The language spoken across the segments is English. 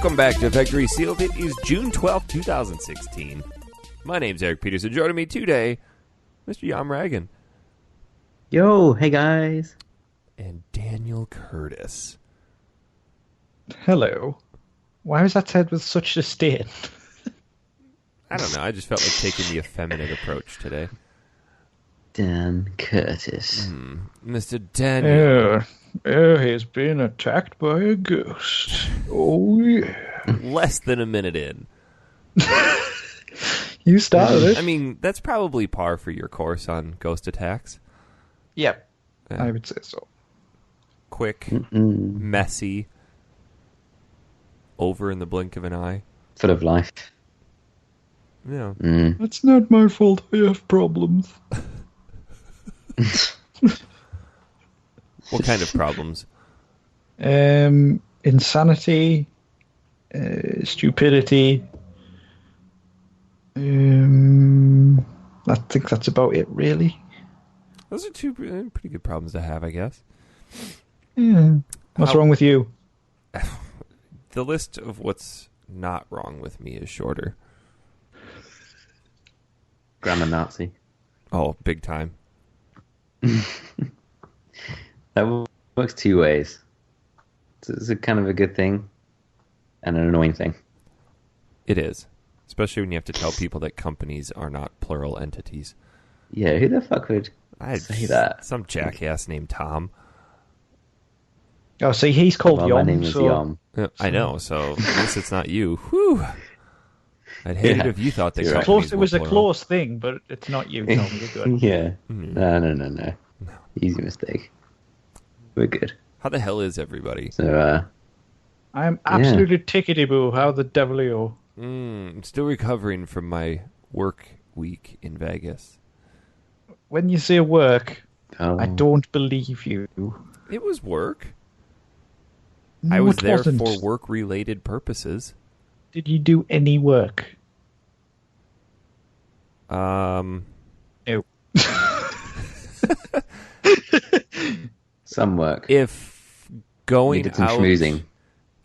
Welcome back to Factory Sealed. It is June 12th, 2016. My name's Eric Peterson. Joining me today, Mr. Yam Ragan. Yo, hey guys. And Daniel Curtis. Hello. Why was that said with such disdain? I don't know. I just felt like taking the effeminate approach today. Dan Curtis. Mr. Daniel. He's been attacked by a ghost. Oh, yeah. Less than a minute in. You started it. I mean, that's probably par for your course on ghost attacks. Yep. Yeah. I would say so. Quick, messy, over in the blink of an eye. Full of life. Yeah. It's not my fault I have problems. What kind of problems? Insanity, stupidity. I think that's about it, really. Those are two pretty good problems to have, I guess. Yeah. What's wrong with you? The list of what's not wrong with me is shorter. Grammar Nazi. Oh, big time. That works two ways. It's a kind of a good thing and an annoying thing. It is. Especially when you have to tell people that companies are not plural entities. Yeah, who the fuck would say that? Some jackass named Tom. Oh, see, he's called Well, Yom. my name is Yom. I know, so at least it's not you. Whew. I'd hate it if you thought that companies It was were a plural. close thing, but it's not you, Tom. You're good. Yeah. No. Easy mistake. We're good. How the hell is everybody? So, I'm absolutely tickety-boo. How the devil are you? I'm still recovering from my work week in Vegas. When you say work, oh. I don't believe you. It was work. No, I was it there wasn't. for work-related purposes. Did you do any work? No. Some work. If going You did some out... schmoozing.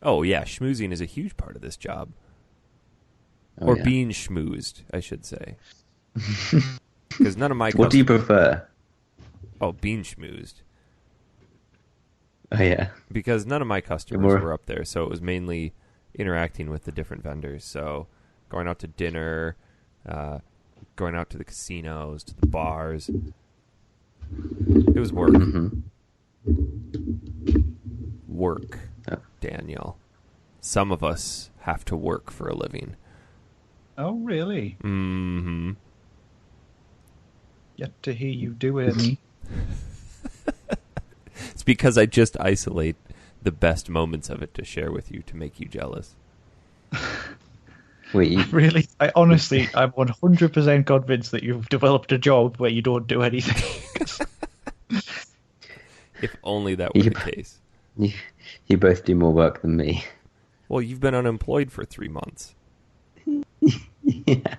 Oh, yeah. Schmoozing is a huge part of this job. Oh, Or yeah. being schmoozed, I should say. Because none of my What do you prefer? Oh, being schmoozed. Oh, yeah. Because none of my customers were up there, so it was mainly interacting with the different vendors. So going out to dinner, going out to the casinos, to the bars. It was work. Work, Oh. Daniel. Some of us have to work for a living. Oh, really? Mm-hmm. Yet to hear you do any. It's because I just isolate the best moments of it to share with you to make you jealous. Wait, you, Really? I'm 100% convinced that you've developed a job where you don't do anything. If only that were the case. you both do more work than me. Well, you've been unemployed for 3 months. Yeah.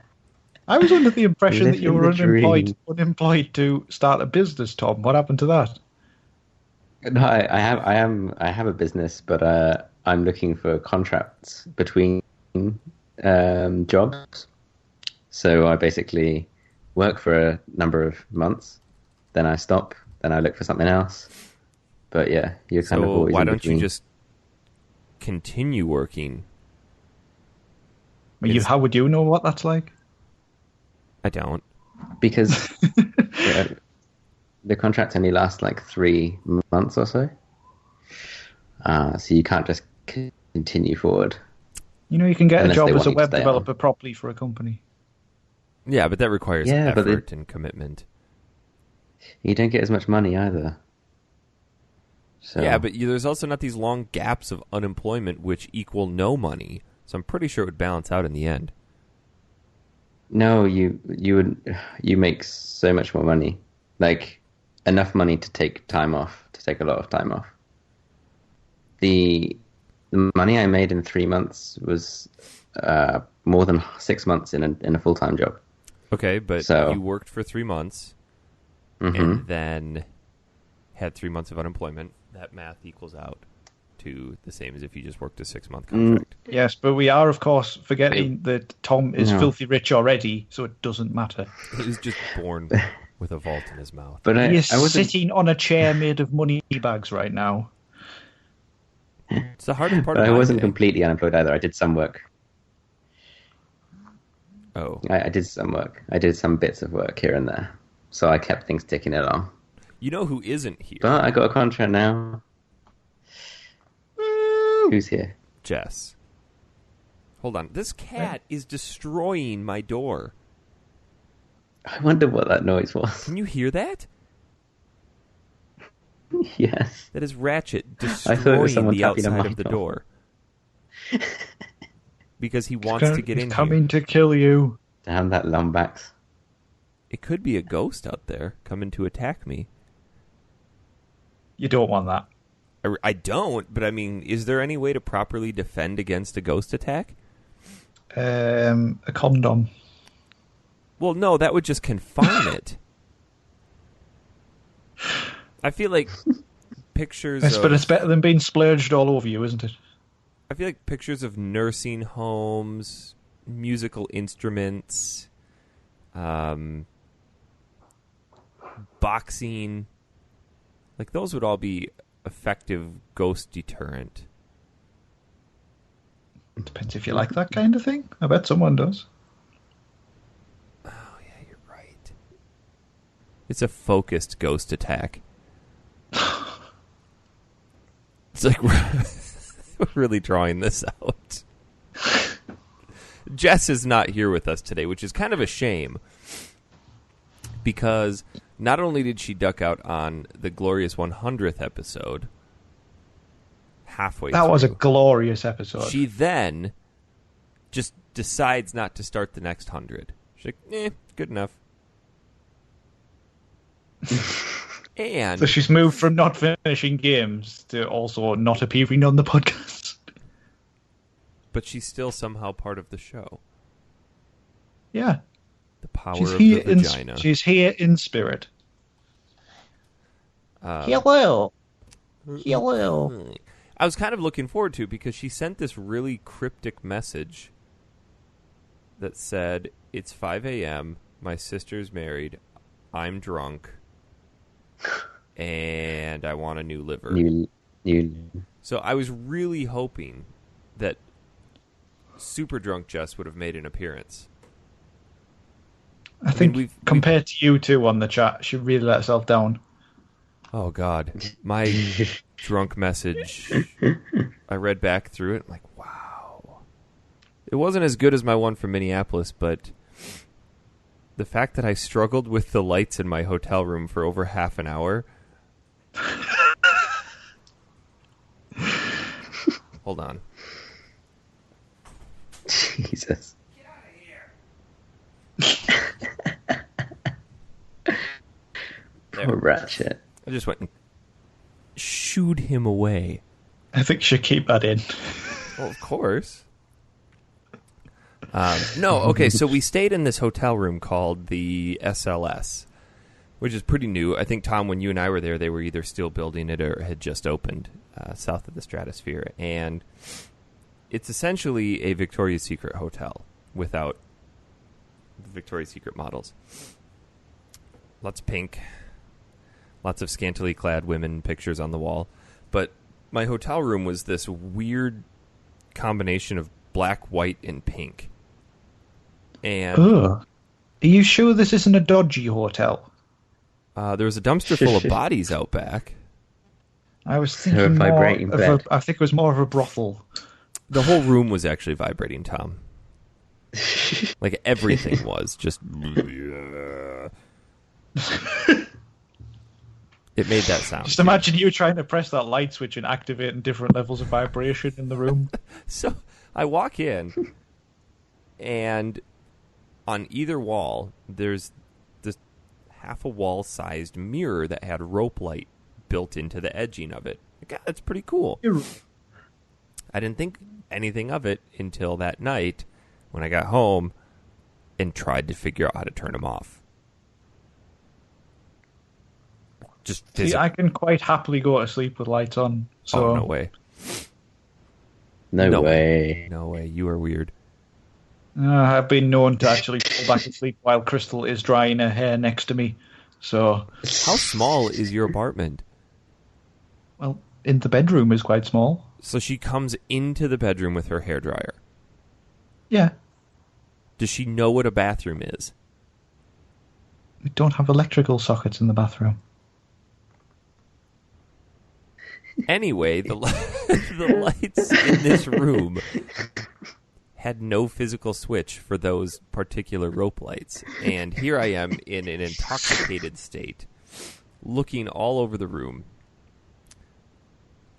I was under the impression that you Living were the unemployed to start a business, Tom. What happened to that? No, I have a business, but I'm looking for contracts between jobs. So I basically work for a number of months, then I stop, then I look for something else. But yeah, you're kind of always why in don't between. you just continue working? How would you know what that's like? I don't. Because the contract only lasts like 3 months or so. So you can't just continue forward. You can get Unless a job they as want a you to web stay developer properly for a company. Yeah, but that requires Yeah, but effort and commitment. You don't get as much money either. So, Yeah, but there's also not these long gaps of unemployment which equal no money. So I'm pretty sure it would balance out in the end. no, you make so much more money, like enough money to take time off, to take a lot of time off. The money I made in 3 months was more than 6 months in a full-time job. Okay, but So- you worked for 3 months Mm-hmm. and then had 3 months of unemployment. That math equals out. to the same as if you just worked a 6-month contract. Yes, but we are, of course, forgetting that Tom is filthy rich already, so it doesn't matter. He was just born with a vault in his mouth. But He is sitting on a chair made of money bags right now. It's the hardest part But of I wasn't day. completely unemployed either. I did some work. Oh. I did some work. I did some bits of work here and there. So I kept things ticking along. You know who isn't here? But I got a contract now. Who's here? Jess. Hold on. This cat is destroying my door. I wonder what that noise was. Can you hear that? Yes. That is Ratchet I thought it was destroying someone the tapping on outside my of the door. door. Because he wants to get in coming here. to kill you. Damn that lumbax. It could be a ghost out there coming to attack me. You don't want that. I don't, but I mean, is there any way to properly defend against a ghost attack? A condom. Well, no, that would just confine it. I feel like pictures But it's better than being splurged all over you, isn't it? I feel like pictures of nursing homes, musical instruments, boxing, like those would all be effective ghost deterrent. It depends if you like that kind of thing. I bet someone does. Oh, yeah, you're right. It's a focused ghost attack. It's like we're really drawing this out. Jess is not here with us today, which is kind of a shame. Because not only did she duck out on the glorious 100th episode, halfway through. That was a glorious episode. She then just decides not to start the next 100. She's like, good enough. And So she's moved from not finishing games to also not appearing on the podcast. but she's still somehow part of the show. Yeah. The power She's of here the vagina. she's here in spirit. Hello. Hello. I was kind of looking forward to it because she sent this really cryptic message that said, it's 5 a.m., my sister's married, I'm drunk, and I want a new liver. So I was really hoping that super drunk Jess would have made an appearance. I think compared to you two on the chat, she really let herself down. Oh, God. My drunk message, I read back through it. I'm like, wow. It wasn't as good as my one from Minneapolis, but the fact that I struggled with the lights in my hotel room for over half an hour. Hold on. Jesus. Get out of here. Poor Ratchet. I just went and shooed him away. I think she should keep that in. Well, of course. No, okay, so we stayed in this hotel room called the SLS, which is pretty new. I think, Tom, when you and I were there, they were either still building it or had just opened south of the Stratosphere. And it's essentially a Victoria's Secret hotel without the Victoria's Secret models. Lots of pink. Lots of scantily clad women pictures on the wall. But my hotel room was this weird combination of black, white, and pink. And Ugh. Are you sure this isn't a dodgy hotel? there was a dumpster full of bodies out back. I was So thinking vibrating more bed. of I think it was more of a brothel. The whole room was actually vibrating, Tom. Like everything was just... It made that sound. Just imagine you trying to press that light switch and activating different levels of vibration in the room. So I walk in, and on either wall, there's this half a wall-sized mirror that had rope light built into the edging of it. God, that's pretty cool. I didn't think anything of it until that night when I got home and tried to figure out how to turn them off. Just See, I can quite happily go to sleep with lights on. So oh, no way. No way. No way. You are weird. I've been known to actually fall back asleep while Crystal is drying her hair next to me. So, how small is your apartment? Well, in the bedroom is quite small. So she comes into the bedroom with her hairdryer. Yeah. Does she know what a bathroom is? We don't have electrical sockets in the bathroom. Anyway, the lights in this room had no physical switch for those particular rope lights. And here I am in an intoxicated state, looking all over the room.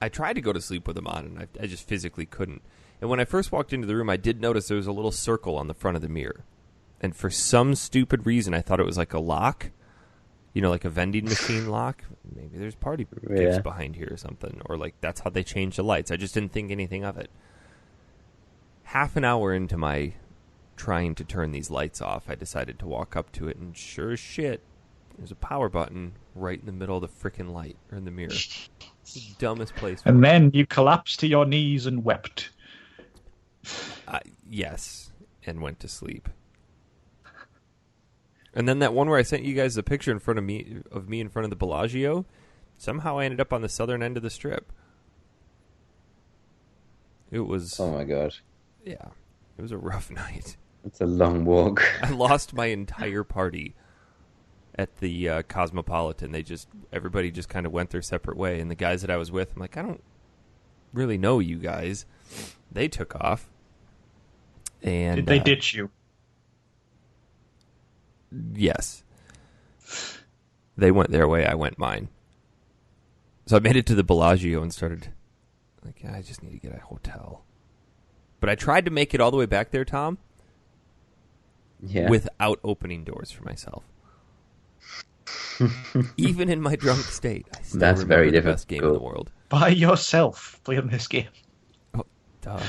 I tried to go to sleep with them on, and I just physically couldn't. And when I first walked into the room, I did notice there was a little circle on the front of the mirror. And for some stupid reason, I thought it was like a lock. You know, like a vending machine lock. Maybe there's party gifts behind here or something. Or like that's how they change the lights. I just didn't think anything of it. Half an hour into my trying to turn these lights off, I decided to walk up to it, and sure as shit, there's a power button right in the middle of the frickin' light, or in the mirror. It's the dumbest place for And it. then you collapsed to your knees and wept. Yes, and went to sleep. And then that one where I sent you guys the picture in front of me in front of the Bellagio, somehow I ended up on the southern end of the Strip. It was... Oh my god. Yeah, it was a rough night. It's a long walk. I lost my entire party at the Cosmopolitan. Everybody just kind of went their separate way. And the guys that I was with, I'm like, I don't really know you guys. They took off. And Did they ditch you? Yes. They went their way, I went mine. So I made it to the Bellagio and started, like, I just need to get a hotel. But I tried to make it all the way back there, Tom, without opening doors for myself. Even in my drunk state, I still That's remember very the difficult. best game in the world. By yourself playing this game. Oh, duh.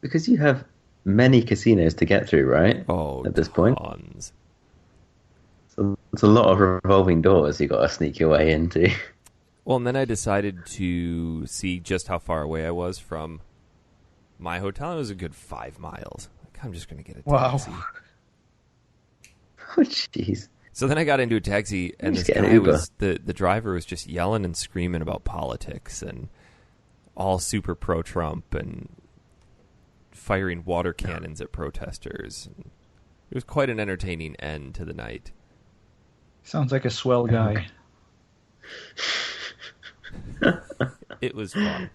Because you have many casinos to get through, right? Oh, at this point. Tons. So it's a lot of revolving doors you got to sneak your way into. Well, and then I decided to see just how far away I was from my hotel. It was a good 5 miles. Like, I'm just going to get a taxi. Wow. Oh, jeez. So then I got into a taxi, and this guy the driver was just yelling and screaming about politics and all super pro-Trump and firing water cannons at protesters. It was quite an entertaining end to the night. Sounds like a swell guy. It was fun.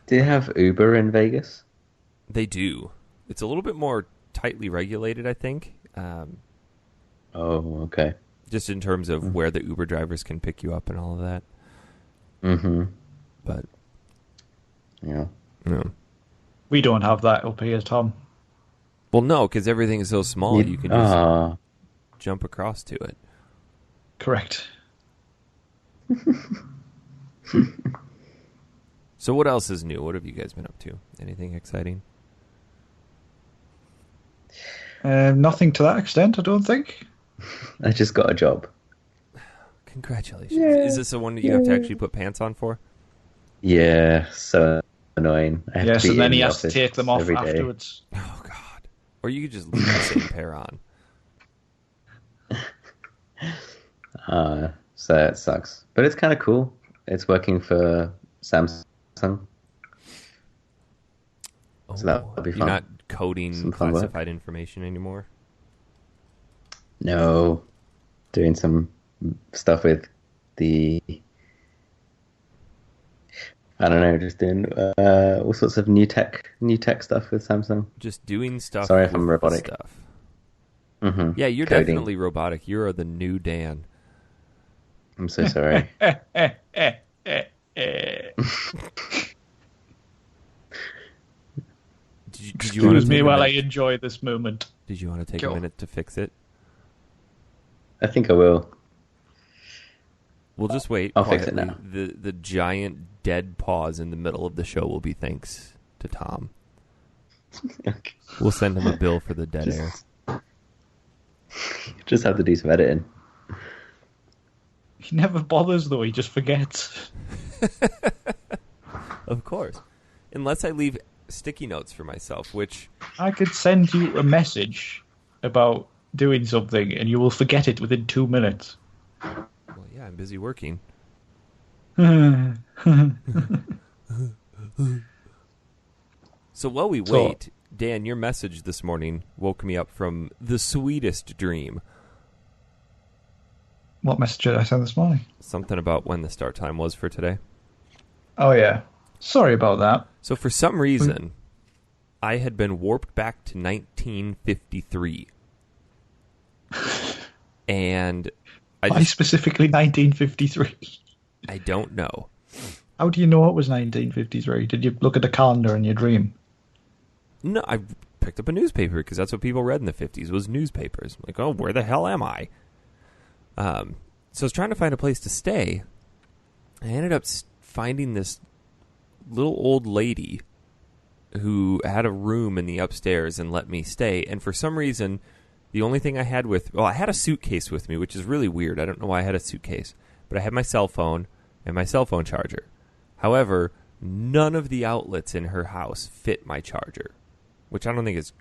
Do you have Uber in Vegas? They do. It's a little bit more tightly regulated, I think. Oh, okay. Just in terms of where the Uber drivers can pick you up and all of that. Mm-hmm. But, yeah. No. We don't have that up here, Tom. Well, no, because everything is so small, you can just jump across to it. Correct. So what else is new? What have you guys been up to? Anything exciting? Nothing to that extent, I don't think. I just got a job. Congratulations. Yeah. Is this the one that you have to actually put pants on for? Yeah, so annoying. I have to Yes, be and then in he the has to office take them off every day. afterwards. Oh, God. Or you could just leave the same pair on. So it sucks. But it's kind of cool. It's working for Samsung. Oh, So that'll be fun. You're not coding Some fun work. classified information anymore? No. Doing some stuff with the... I don't know, just doing all sorts of new tech stuff with Samsung. Just doing stuff. Sorry if with I'm the robotic. Stuff. Mm-hmm. Yeah, you're Coding. definitely robotic. You're the new Dan. I'm so sorry. Did you want to Excuse me take a while I minute? enjoy this moment. Did you want to take Go. a minute to fix it? I think I will. We'll just wait. I'll fix it quietly. now. The giant dead pause in the middle of the show will be thanks to Tom. We'll send him a bill for the dead air. Just have to do some editing. He never bothers, though. He just forgets. Of course. Unless I leave sticky notes for myself, which... I could send you a message about doing something, and you will forget it within 2 minutes. Well, yeah, I'm busy working. So while we wait, Dan, your message this morning woke me up from the sweetest dream. What message did I send this morning? Something about when the start time was for today. Oh, yeah. Sorry about that. So for some reason, I had been warped back to 1953. And Why specifically 1953? I don't know. How do you know it was 1953? Did you look at the calendar in your dream? No, I picked up a newspaper because that's what people read in the 50s was newspapers. I'm like, oh, where the hell am I? So I was trying to find a place to stay. I ended up finding this little old lady who had a room in the upstairs and let me stay. And for some reason, the only thing I had I had a suitcase with me, which is really weird. I don't know why I had a suitcase. But I had my cell phone and my cell phone charger. However, none of the outlets in her house fit my charger, which I don't think is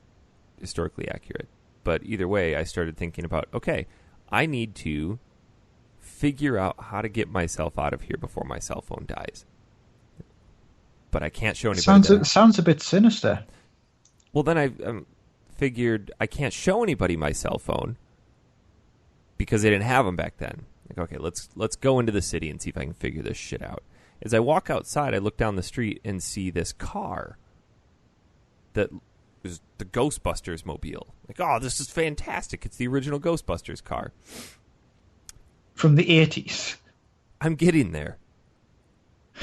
historically accurate. But either way, I started thinking about, okay, I need to figure out how to get myself out of here before my cell phone dies. But I can't show anybody. Sounds a bit sinister. Well, then I figured I can't show anybody my cell phone because they didn't have them back then. Like, okay, let's go into the city and see if I can figure this shit out. As I walk outside, I look down the street and see this car that is the Ghostbusters mobile. Like, oh, this is fantastic. It's the original Ghostbusters car. From the 80s. I'm getting there.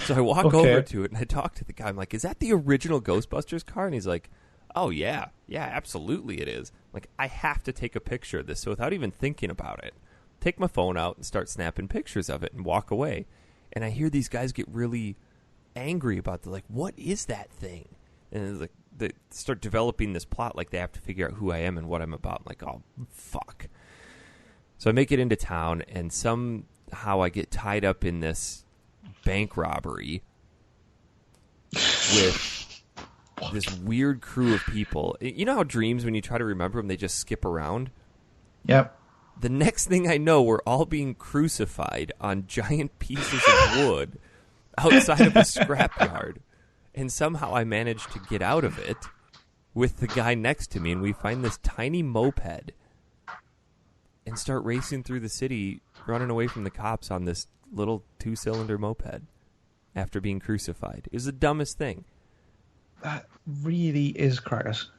So I walk over to it and I talk to the guy. I'm like, is that the original Ghostbusters car? And he's like, oh, yeah. Yeah, absolutely it is. I'm like, I have to take a picture of this. So without even thinking about it, take my phone out and start snapping pictures of it and walk away. And I hear these guys get really angry about what is that thing? And it's like they start developing this plot like they have to figure out who I am and what I'm about. I'm like, oh, fuck. So I make it into town, and somehow I get tied up in this bank robbery with this weird crew of people. You know how dreams, when you try to remember them, they just skip around? Yep. The next thing I know, we're all being crucified on giant pieces of wood outside of a scrapyard. And somehow I managed to get out of it with the guy next to me, and we find this tiny moped and start racing through the city, running away from the cops on this little 2-cylinder moped after being crucified. It was the dumbest thing. That really is crackers.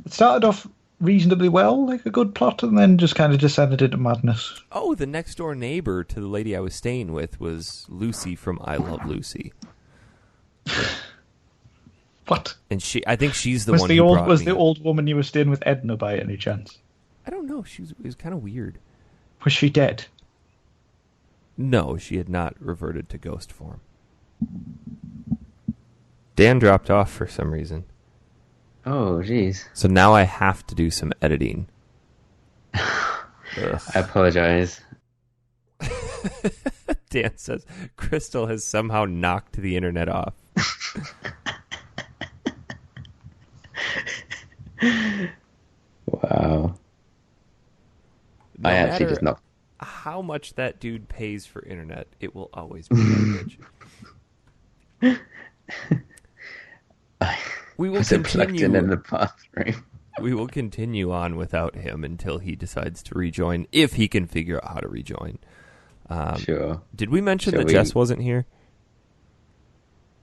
It started off reasonably well, like a good plot, and then just kind of descended into madness. Oh, the next door neighbor to the lady I was staying with was Lucy from I Love Lucy. What? And I think she's the one who brought me. Was the old woman you were staying with Edna by any chance? I don't know. It was kind of weird. Was she dead? No, she had not reverted to ghost form. Dan dropped off for some reason. Oh, jeez. So now I have to do some editing. I apologize. Dan says, Crystal has somehow knocked the internet off. Wow. I actually just knocked. How much that dude pays for internet, it will always be garbage. We will continue in the bathroom. We will continue on without him until he decides to rejoin, if he can figure out how to rejoin. Sure. Did we mention that Jess wasn't here?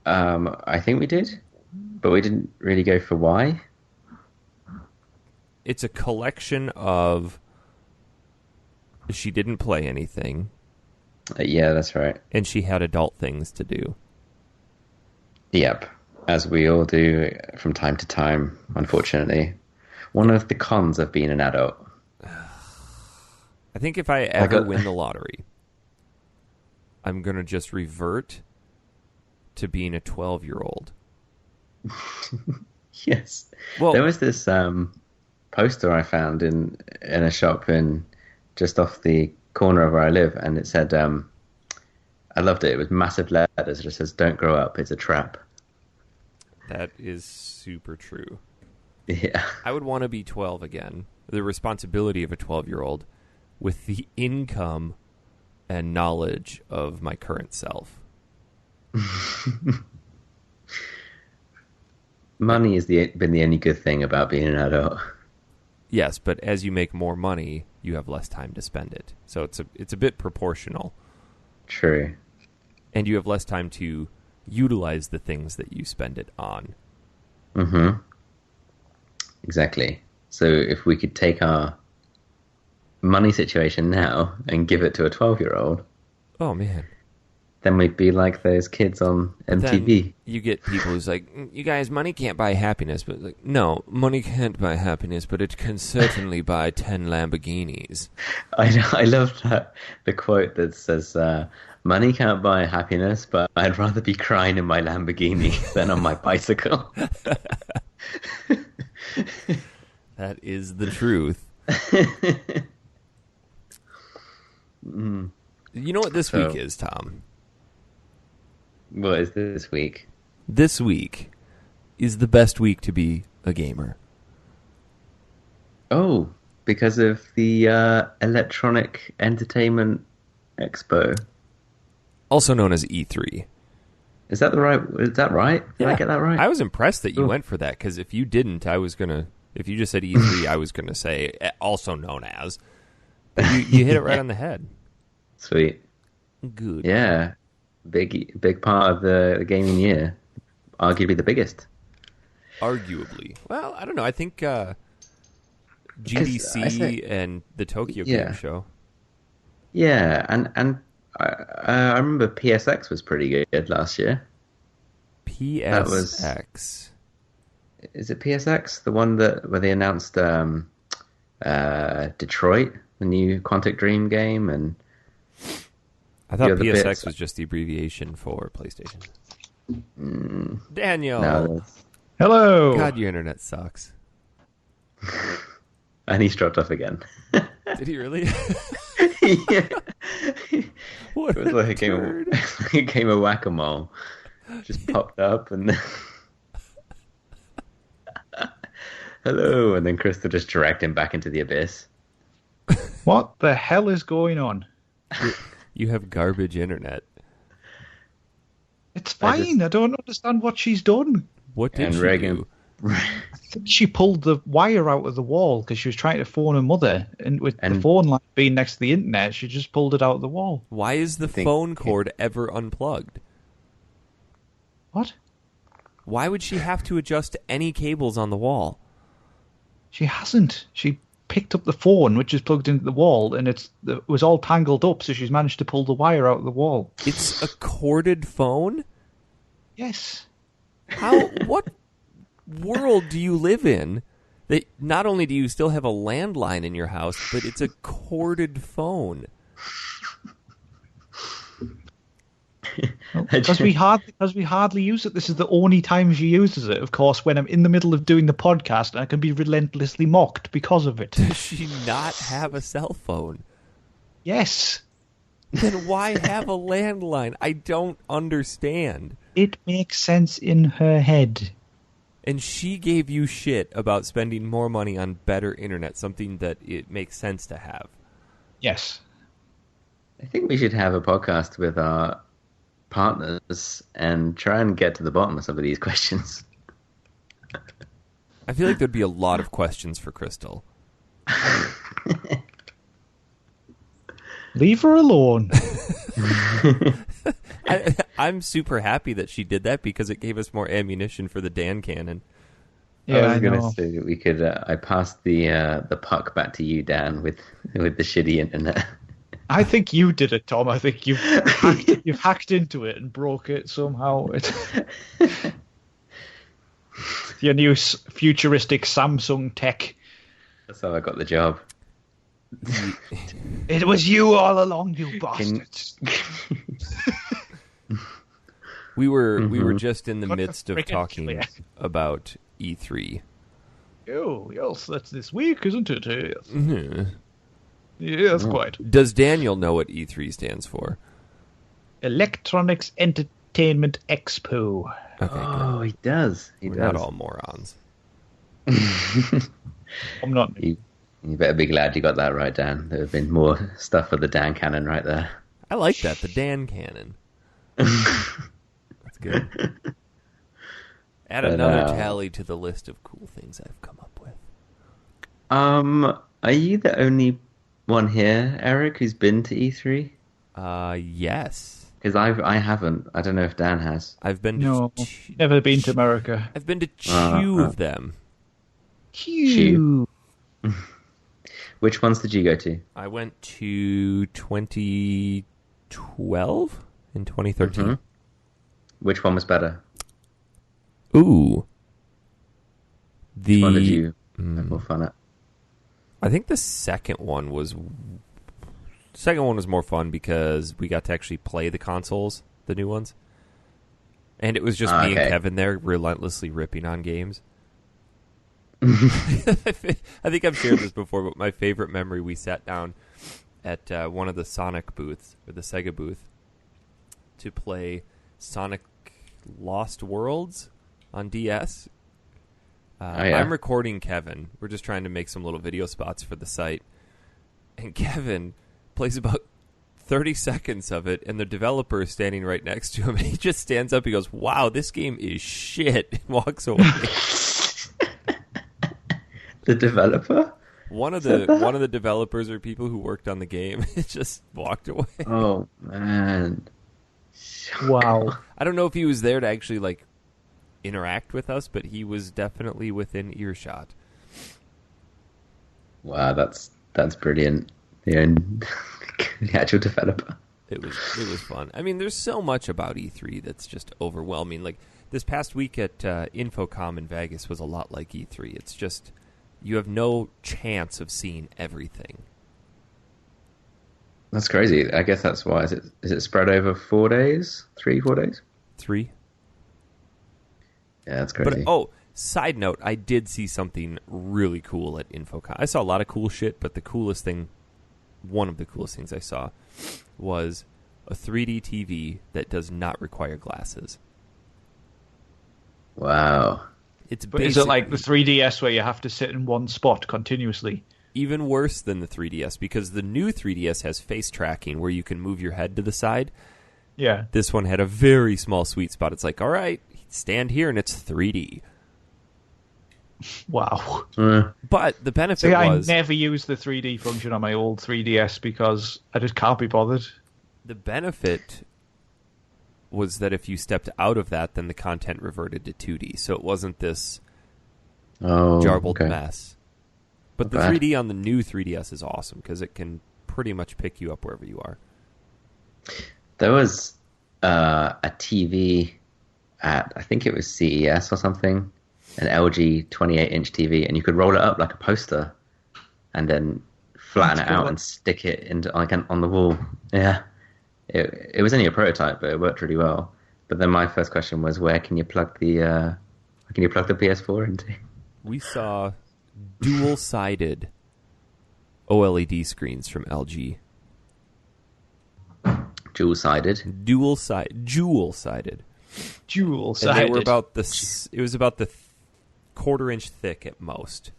I think we did, but we didn't really go for why. It's a collection of she didn't play anything. Yeah, that's right. And she had adult things to do. Yep. As we all do from time to time, unfortunately. One of the cons of being an adult. I think if I ever win the lottery, I'm going to just revert to being a 12-year-old. Yes. Well, there was this poster I found in a shop just off the corner of where I live, and it said, I loved it. It was massive letters. It just says, "Don't grow up. It's a trap." That is super true. Yeah. I would want to be 12 again. The responsibility of a 12-year-old with the income and knowledge of my current self. Money has been the only good thing about being an adult. Yes, but as you make more money, you have less time to spend it. So it's a bit proportional. True. And you have less time to utilize the things that you spend it on. Mm-hmm. Exactly. So if we could take our money situation now and give it to a 12-year-old... Oh, man. Then we'd be like those kids on MTV. Then you get people who's like, you guys, money can't buy happiness. But like, no, money can't buy happiness, but it can certainly buy 10 Lamborghinis. I love the quote that says, money can't buy happiness, but I'd rather be crying in my Lamborghini than on my bicycle. That is the truth. Mm. You know what this week is, Tom? What is this week? This week is the best week to be a gamer. Oh, because of the Electronic Entertainment Expo. Also known as E3. Is that right? Did I get that right? I was impressed that you went for that, because if you didn't, I was going to... If you just said E3, I was going to say, also known as. But you hit it right on the head. Sweet. Good. Yeah. Big part of the gaming year. Arguably the biggest. Arguably. Well, I don't know. I think GDC and the Tokyo Game Show. Yeah, and I remember PSX was pretty good last year. PSX. Is it PSX? The one where they announced Detroit, the new Quantic Dream game, and I thought PSX was just the abbreviation for PlayStation. Daniel. No, hello. God, your internet sucks. And he's dropped off again. Did he really? Yeah. What it was like a game of whack-a-mole. Just popped up and then... Hello, and then Crystal just dragged him back into the abyss. What the hell is going on? You have garbage internet. It's fine. I don't understand what she's done. What did she do? I think she pulled the wire out of the wall because she was trying to phone her mother, and with the phone line being next to the internet, she just pulled it out of the wall. Why is the phone cord ever unplugged? What? Why would she have to adjust any cables on the wall? She hasn't. She picked up the phone, which is plugged into the wall, and it was all tangled up, so she's managed to pull the wire out of the wall. It's a corded phone? Yes. How? What world do you live in that not only do you still have a landline in your house, but it's a corded phone? Because we hardly use it. This is the only time she uses it, of course, when I'm in the middle of doing the podcast and I can be relentlessly mocked because of it. Does she not have a cell phone? Yes. Then why have a landline? I don't understand. It makes sense in her head. And she gave you shit about spending more money on better internet, something that it makes sense to have. Yes. I think we should have a podcast with our partners and try and get to the bottom of some of these questions. I feel like there'd be a lot of questions for Crystal. Leave her alone. I'm super happy that she did that because it gave us more ammunition for the Dan cannon. Yeah, I was going to say that we could. I passed the puck back to you, Dan, with the shitty internet. I think you did it, Tom. I think you've hacked into it and broke it somehow. Your new futuristic Samsung tech. That's how I got the job. It was you all along, you bastards. We were just in the midst of talking about E3. Oh, yes, that's this week, isn't it? Yes. Mm-hmm. Yes, quite. Does Daniel know what E3 stands for? Electronics Entertainment Expo. Okay, oh, he does. We're not all morons. I'm not. You better be glad you got that right, Dan. There have been more stuff for the Dan cannon right there. I like that, the Dan cannon. That's good. Add another tally to the list of cool things I've come up with. Are you the only one here, Eric, who's been to E3? Yes. Because I haven't. I don't know if Dan has. I've been to never been to America. I've been to two of them. Two. Which ones did you go to? I went to 2012 and 2013. Mm-hmm. Which one was better? Ooh. Which one did you have more fun at? I think the second one was more fun because we got to actually play the consoles, the new ones. And it was just me and Kevin there relentlessly ripping on games. I think I've shared this before, but my favorite memory, we sat down at one of the Sonic booths, or the Sega booth, to play Sonic Lost Worlds on DS. I'm recording Kevin. We're just trying to make some little video spots for the site. And Kevin plays about 30 seconds of it, and the developer is standing right next to him. And he just stands up. He goes, "Wow, this game is shit," and walks away. The developer? One of the developers or people who worked on the game just walked away. Oh, man. Wow. I don't know if he was there to actually interact with us, but he was definitely within earshot. Wow, that's brilliant. The actual developer. It was fun. I mean, there's so much about E3 that's just overwhelming. Like this past week at Infocom in Vegas was a lot like E3. It's just you have no chance of seeing everything. That's crazy. I guess that's why. Is it spread over 4 days? 4 days? 3. Yeah, that's crazy. But, side note, I did see something really cool at Infocom. I saw a lot of cool shit, but one of the coolest things I saw was a 3D TV that does not require glasses. Wow. Is it like the 3DS where you have to sit in one spot continuously? Even worse than the 3DS, because the new 3DS has face tracking where you can move your head to the side. Yeah. This one had a very small sweet spot. It's like, all right, stand here and it's 3D. Wow. But the benefit was... I never used the 3D function on my old 3DS because I just can't be bothered. The benefit was that if you stepped out of that, then the content reverted to 2D. So it wasn't this jarbled mess. But the 3D on the new 3DS is awesome because it can pretty much pick you up wherever you are. There was a TV at, I think it was CES or something, an LG 28-inch TV, and you could roll it up like a poster and then flatten it out and stick it into on the wall. Yeah. It was only a prototype, but it worked really well. But then my first question was, where can you plug the PS4 into? We saw dual-sided OLED screens from LG. Dual-sided? Dual-sided. And they were about it was about the quarter-inch thick at most.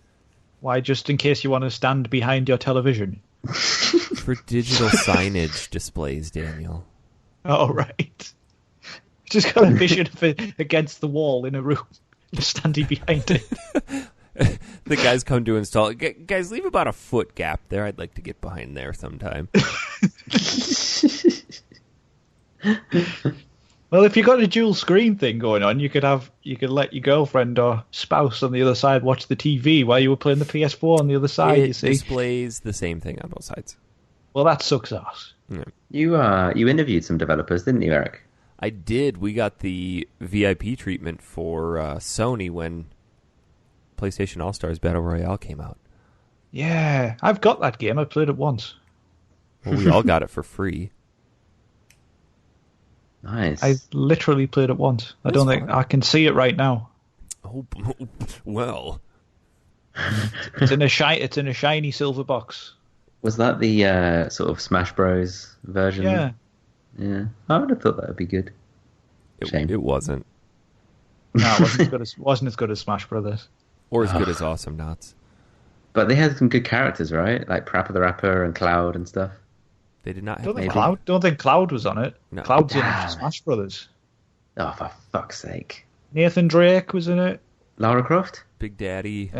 Why, just in case you want to stand behind your television? For digital signage displays, Daniel. Oh, right. Just got a vision of it against the wall in a room, just standing behind it. The guys come to install it. Guys, leave about a foot gap there. I'd like to get behind there sometime. Well, if you got a dual screen thing going on, you could let your girlfriend or spouse on the other side watch the TV while you were playing the PS4 on the other side. It you see, displays the same thing on both sides. Well, that sucks ass. Yeah. You interviewed some developers, didn't you, Eric? I did. We got the VIP treatment for Sony when PlayStation All-Stars Battle Royale came out. Yeah, I've got that game. I played it once. Well, we all got it for free. Nice. I literally played it once. I don't think I can see it right now. Oh, well. It's in a shiny silver box. Was that the sort of Smash Bros version? Yeah. Yeah. I would have thought that would be good. Shame. It wasn't. No, it wasn't as good as Smash Brothers. Or as good as Awesome Knots. But they had some good characters, right? Like Parappa the Rapper and Cloud and stuff. They did not have Don't think Cloud was on it. No. Cloud's in Smash Brothers. Oh, for fuck's sake. Nathan Drake was in it. Lara Croft? Big Daddy.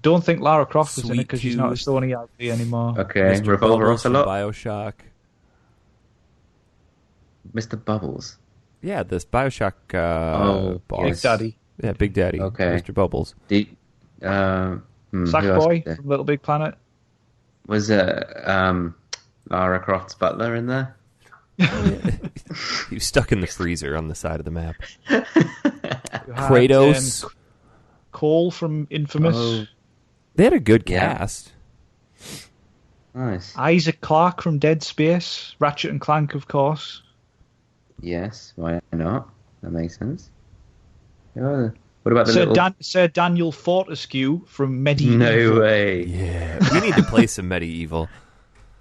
Don't think Lara Croft was in it because Sweet she's not a Tooth. Sony IP anymore. Okay, Mr. Revolver Bubbles from Ocelot? BioShock. Mr. Bubbles. Yeah, this BioShock boss. Big Daddy. Yeah, Big Daddy. Okay. Mr. Bubbles. Who else Sackboy was there? from Little Big Planet. Was Lara Croft's butler in there? He was stuck in the freezer on the side of the map. You had, Kratos. Cole from Infamous. Oh. They had a good Yeah. cast. Nice. Isaac Clarke from Dead Space. Ratchet and Clank, of course. Yes, why not? That makes sense. Yeah. What about the Sir Daniel Fortescue from Medieval. No way. Yeah, we need to play some Medieval.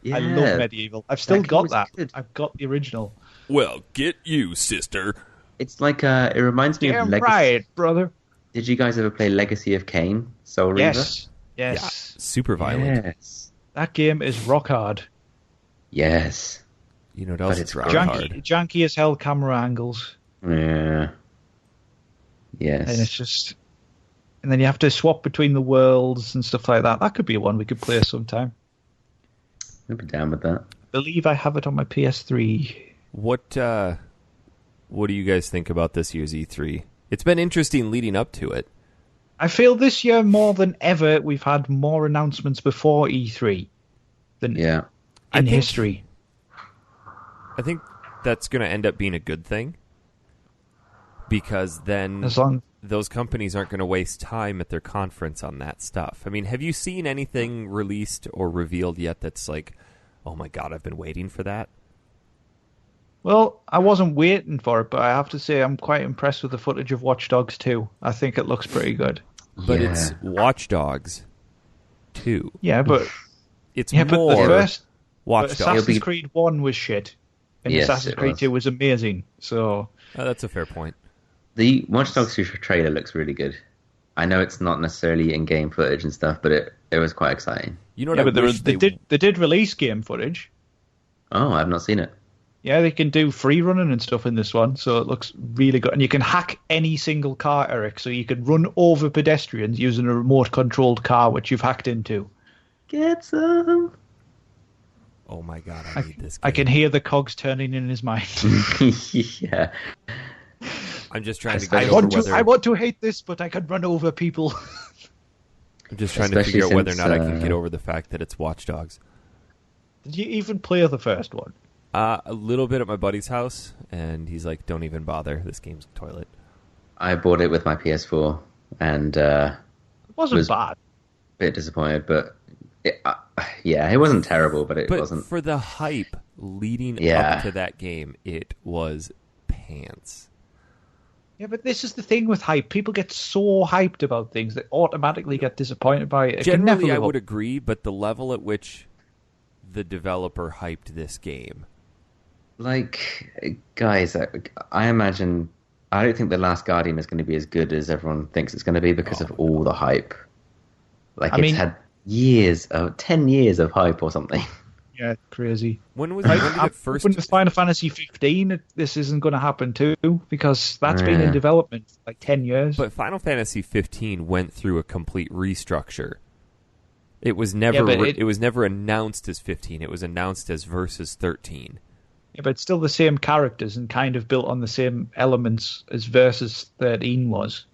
Yeah. I love Medieval. I've still That got was that. good. I've got the original. Well, get you, sister. It's like it reminds me of Damn Legacy. right, brother. Did you guys ever play Legacy of Kain? Soul Reaver? Yes. Yeah, Yes. super violent. Yes. That game is rock hard. Yes. You know what else? But It's it's rock hard. Janky as hell camera angles. Yeah. Yes. And it's just... And then you have to swap between the worlds and stuff like that. That could be one we could play sometime. I'd be down with that. I believe I have it on my PS3. What do you guys think about this year's E3? It's been interesting leading up to it. I feel this year more than ever we've had more announcements before E3 than Yeah. in history. I think that's going to end up being a good thing because then As long those companies aren't going to waste time at their conference on that stuff. I mean, have you seen anything released or revealed yet that's like, oh my god, I've been waiting for that? Well, I wasn't waiting for it, but I have to say I'm quite impressed with the footage of Watch Dogs 2. I think it looks pretty good. But Yeah. it's Watch Dogs 2. Yeah, but It's but more the first Watch Dogs. Assassin's Creed 1 was shit, and Yes, Assassin's it Creed was. 2 was amazing. So Oh, that's a fair point. The Watch Dogs 2 trailer looks really good. I know it's not necessarily in-game footage and stuff, but it was quite exciting. You know what yeah, I but wish they did release game footage. Oh, I've not seen it. Yeah, they can do free running and stuff in this one, so it looks really good. And you can hack any single car, Eric, so you can run over pedestrians using a remote-controlled car, which you've hacked into. Get some. Oh my god, I need this game. I can hear the cogs turning in his mind. Yeah. I'm just trying to I get I over want whether I want to hate this, but I can run over people. I'm just trying to Especially figure out whether or since, not I can get over the fact that it's Watch Dogs. Did you even play the first one? A little bit at my buddy's house, and he's like, "Don't even bother. This game's toilet." I bought it with my PS4 and It wasn't Was- bad. a bit disappointed, but yeah, it wasn't terrible, but it But wasn't. for the hype leading Yeah. up to that game, it was pants. Yeah, but this is the thing with hype. People get so hyped about things that automatically get disappointed by it. It can never Generally, I live would up. agree, but the level at which the developer hyped this game. Like, guys, I imagine. I don't think The Last Guardian is going to be as good as everyone thinks it's going to be because of all the hype. Like, I it's mean- had 10 years of hype or something. Yeah, crazy. When was when did I'm it first? hoping with Final Fantasy 15, this isn't going to happen too, because that's been in Yeah. development for like 10 years. But Final Fantasy 15 went through a complete restructure. It was never Yeah, but it was never announced as 15. It was announced as Versus 13. Yeah, but it's still the same characters and kind of built on the same elements as Versus 13 was.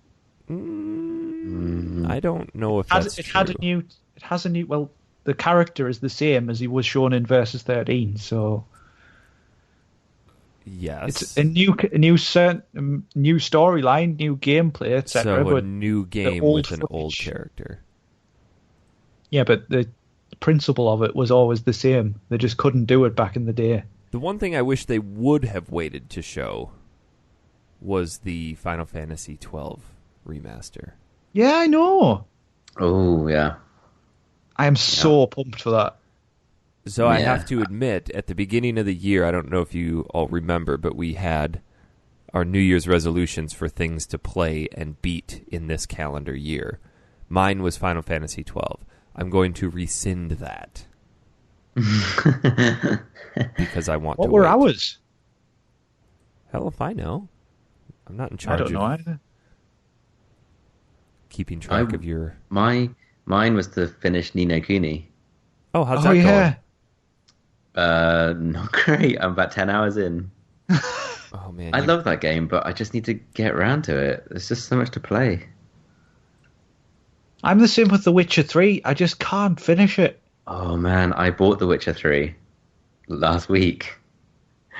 I don't know if that's It true. has a new. Well, the character is the same as he was shown in Versus 13, so Yes. it's a new storyline, new gameplay, etc. So a But new game old with an old footage. character. yeah, but the principle of it was always the same. They just couldn't do it back in the day. The one thing I wish they would have waited to show was the Final Fantasy 12 remaster. Yeah, I know. Oh, yeah. I am so pumped for that. So I have to admit, at the beginning of the year, I don't know if you all remember, but we had our New Year's resolutions for things to play and beat in this calendar year. Mine was Final Fantasy XII. I'm going to rescind that. Because I want to What were wait. ours? Hell if I know. I'm not in charge I don't know either. Keeping track of your... Mine was to finish Ni no Kuni. Oh, how's that going? Not great. I'm about 10 hours in. Oh man, I love that game, but I just need to get around to it. There's just so much to play. I'm the same with The Witcher 3. I just can't finish it. Oh man, I bought The Witcher 3 last week.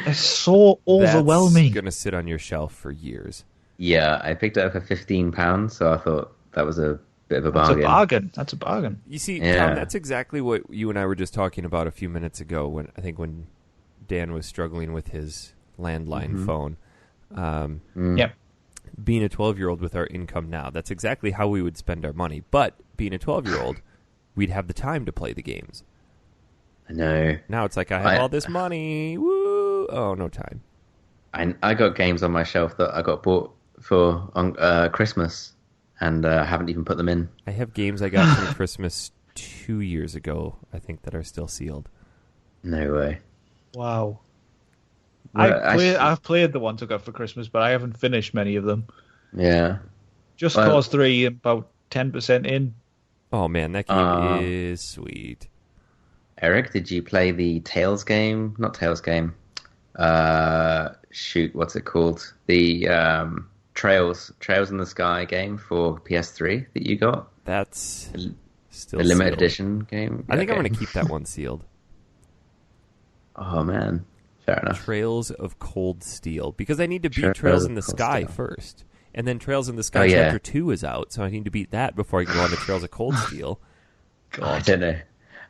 It's so overwhelming. That's going to sit on your shelf for years. Yeah, I picked it up for £15, so I thought that was a bit of a bargain. That's a bargain. You see, Tom, that's exactly what you and I were just talking about a few minutes ago when Dan was struggling with his landline phone. Yep. Being a 12-year-old with our income now, that's exactly how we would spend our money. But being a 12-year-old, we'd have the time to play the games. I know. Now it's like I have all this money. Woo! Oh, no time. I got games on my shelf that I got bought for on Christmas, and I haven't even put them in. I have games I got for Christmas 2 years ago, I think, that are still sealed. No way. Wow. Well, I've played the ones I got for Christmas, but I haven't finished many of them. Yeah. Just Cause 3, about 10% in. Oh, man, that game is sweet. Eric, did you play the Tales game? Not Tales game. Shoot, what's it called? The Trails in the Sky game for PS3 that you got? That's still the limited sealed. Edition game? I think I'm going to keep that one sealed. Oh, man. Fair enough. Trails of Cold Steel. Because I need to beat Trails in the Sky first. And then Trails in the Sky Chapter 2 is out, so I need to beat that before I can go on to Trails of Cold Steel. God.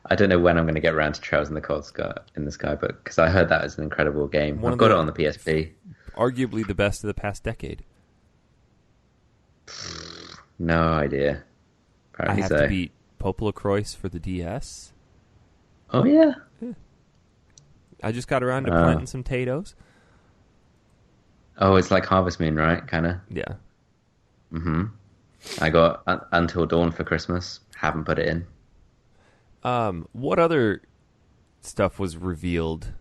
I don't know when I'm going to get around to Trails in the Sky, but because I heard that is an incredible game. I've got it on the PSP. Arguably the best of the past decade. No idea. Apparently I have to beat Poplar Croix for the DS. Oh, yeah? I just got around to planting some potatoes. Oh, it's like Harvest Moon, right? Kind of? Yeah. Mm-hmm. I got Until Dawn for Christmas. Haven't put it in. What other stuff was revealed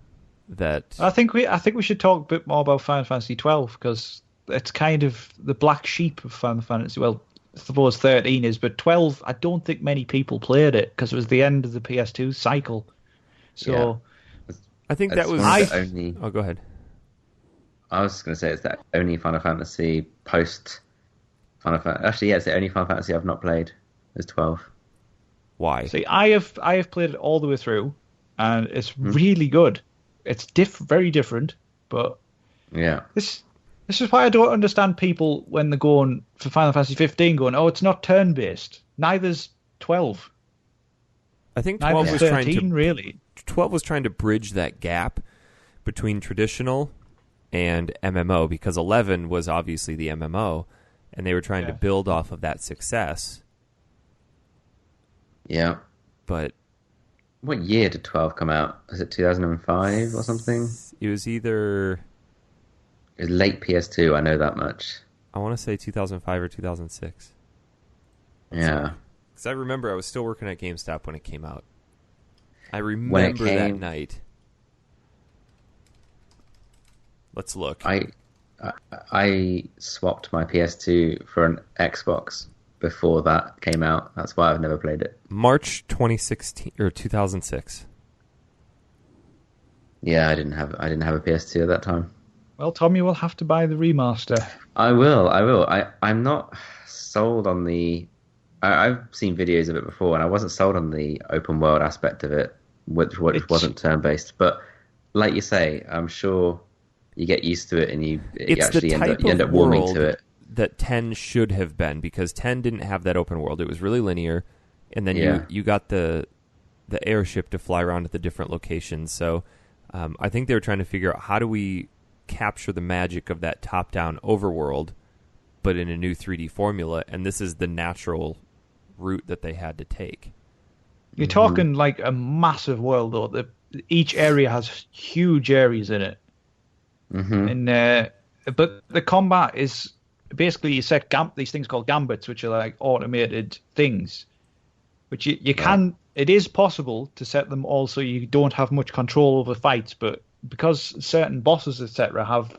that... I think we should talk a bit more about Final Fantasy 12, because it's kind of the black sheep of Final Fantasy. Well, I suppose 13 is, but 12, I don't think many people played it, because it was the end of the PS2 cycle. So... Yeah. I think that was... only... Oh, go ahead. I was going to say it's the only Final Fantasy post Final Fantasy. Actually, yeah, it's the only Final Fantasy I've not played. Is 12. Why? See, I have played it all the way through, and it's really good. It's very different, but yeah, this is why I don't understand people when they're going for Final Fantasy 15, going, "Oh, it's not turn based." Neither's 12. I think 12 was 13, really. 12 was trying to bridge that gap between traditional and MMO, because 11 was obviously the MMO, and they were trying to build off of that success. Yeah. But what year did 12 come out? Was it 2005 or something? It was either... It was late PS2, I know that much. I want to say 2005 or 2006. Yeah. Because I remember I was still working at GameStop when it came out. I remember that night. Let's look. I swapped my PS2 for an Xbox before that came out. That's why I've never played it. March 2016 or 2006. Yeah, I didn't have a PS2 at that time. Well, Tom, you will have to buy the remaster. I will. I'm not sold on the... I've seen videos of it before, and I wasn't sold on the open world aspect of it, which wasn't turn-based. But like you say, I'm sure you get used to it, and you actually end up warming to it. That 10 should have been, because 10 didn't have that open world. It was really linear, and then you got the airship to fly around at the different locations. So I think they were trying to figure out, how do we capture the magic of that top-down overworld, but in a new 3D formula, and this is the natural route that they had to take. You're talking like a massive world, though. Each area has huge areas in it. And but the combat is basically you set these things called gambits, which are like automated things, which you can. It is possible to set them all so you don't have much control over fights, but because certain bosses, etc., have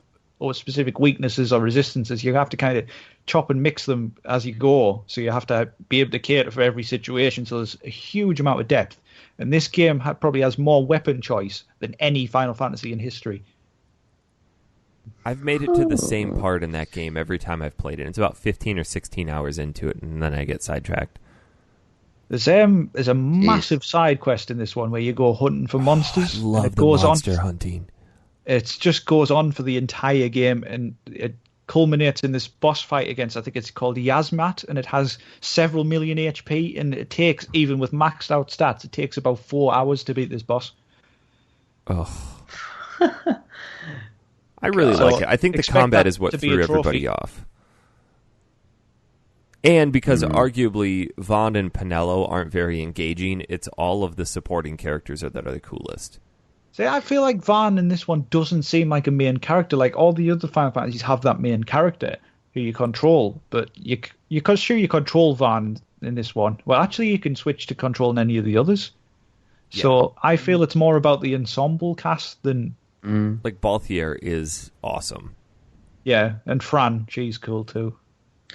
specific weaknesses or resistances, you have to kind of chop and mix them as you go. So you have to be able to cater for every situation. So there's a huge amount of depth, and this game probably has more weapon choice than any Final Fantasy in history. I've made it to the same part in that game every time I've played it. It's about 15 or 16 hours into it, and then I get sidetracked. There's a massive side quest in this one where you go hunting for monsters. I love the monster hunting. It just goes on for the entire game, and it culminates in this boss fight against, I think it's called Yazmat, and it has several million HP, and it takes, even with maxed out stats, it takes about 4 hours to beat this boss. Oh. I really like it. I think the combat is what threw everybody off. And because arguably Vaughn and Pinello aren't very engaging, it's all of the supporting characters that are the coolest. See, I feel like Vaughn in this one doesn't seem like a main character. Like all the other Final Fantasies have that main character who you control, but you control Vaughn in this one. Well, actually, you can switch to controlling any of the others. Yeah. So I feel it's more about the ensemble cast than... Like Balthier is awesome. Yeah, and Fran, she's cool too.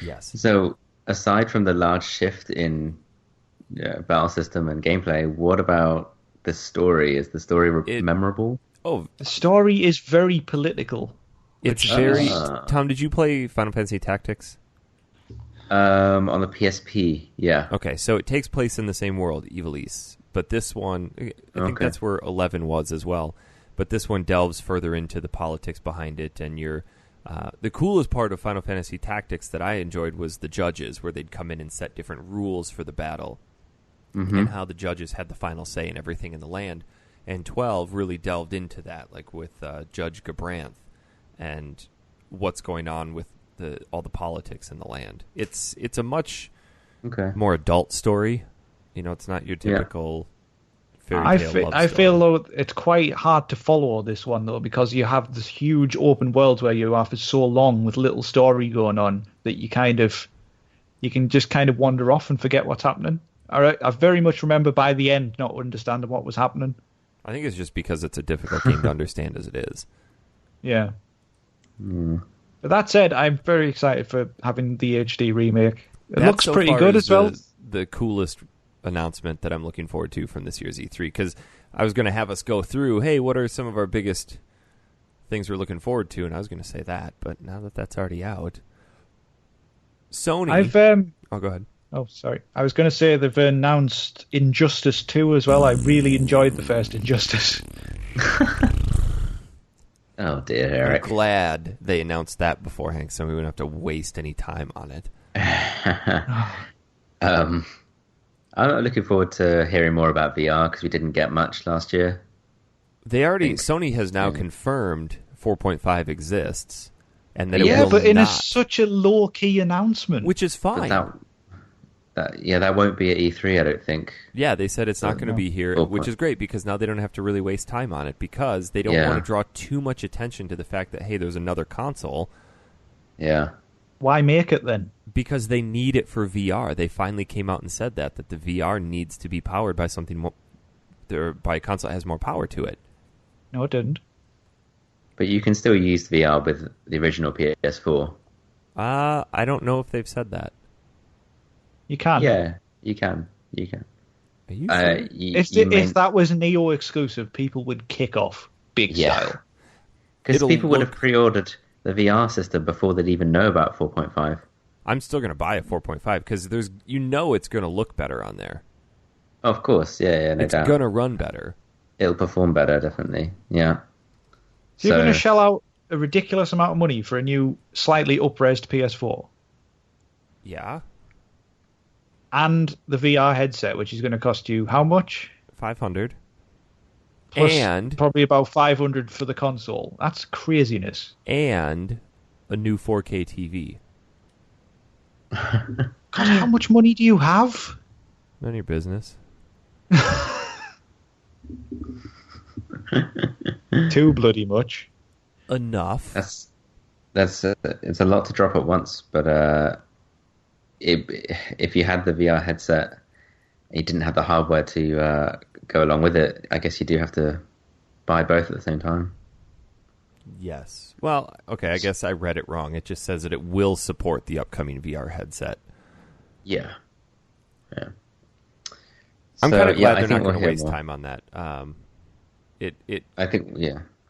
Yes. So aside from the large shift in battle system and gameplay, what about the story? Is the story memorable? Oh, the story is very political. It's very... Tom, did you play Final Fantasy Tactics? On the PSP, yeah. Okay, so it takes place in the same world, Ivalice. But this one, I think that's where 11 was as well. But this one delves further into the politics behind it, and the coolest part of Final Fantasy Tactics that I enjoyed was the judges, where they'd come in and set different rules for the battle, and how the judges had the final say in everything in the land. And 12 really delved into that, like with Judge Gabranth and what's going on with all the politics in the land. It's a much more adult story. You know, it's not your typical... I feel though it's quite hard to follow this one though, because you have this huge open world where you are for so long with little story going on that you can just kind of wander off and forget what's happening. All right, I very much remember by the end not understanding what was happening. I think it's just because it's a difficult game to understand as it is. Yeah. But that said, I'm very excited for having the HD remake. It looks pretty good as well. The coolest announcement that I'm looking forward to from this year's E3, because I was going to have us go through, hey, what are some of our biggest things we're looking forward to, and I was going to say that, but now that that's already out, Sony... Oh, go ahead. Oh, sorry. I was going to say they've announced Injustice 2 as well. I really enjoyed the first Injustice. Oh, dear, Eric. I'm glad they announced that beforehand, so we wouldn't have to waste any time on it. I'm looking forward to hearing more about VR because we didn't get much last year. Sony has now confirmed 4.5 exists, and that it will but in not, such a low key announcement, which is fine. That won't be at E3, I don't think. Yeah, they said it's not going to be here, which is great because now they don't have to really waste time on it because they don't want to draw too much attention to the fact that, hey, there's another console. Yeah. Why make it then? Because they need it for VR. They finally came out and said that the VR needs to be powered by something more, by a console that has more power to it. No, it didn't. But you can still use VR with the original PS4. I don't know if they've said that. You can. Yeah, you can. Are you sure? If that was Neo exclusive, people would kick off big style. Because people would have pre-ordered the VR system before they'd even know about 4.5. I'm still going to buy a 4.5 because it's going to look better on there. Of course, yeah, no doubt. It's going to run better. It'll perform better, definitely. Yeah. So you're going to shell out a ridiculous amount of money for a new, slightly up-resed PS4? Yeah. And the VR headset, which is going to cost you how much? $500. Plus and probably about $500 for the console. That's craziness. And a new 4K TV. God, how much money do you have? None of your business. Too bloody much. Enough. That's it's a lot to drop at once, but if you had the VR headset, and you didn't have the hardware to go along with it, I guess you do have to buy both at the same time. Yes. Well, okay, I guess I read it wrong. It just says that it will support the upcoming VR headset. Yeah. I'm kind of glad they're not going to we'll waste time on that. I think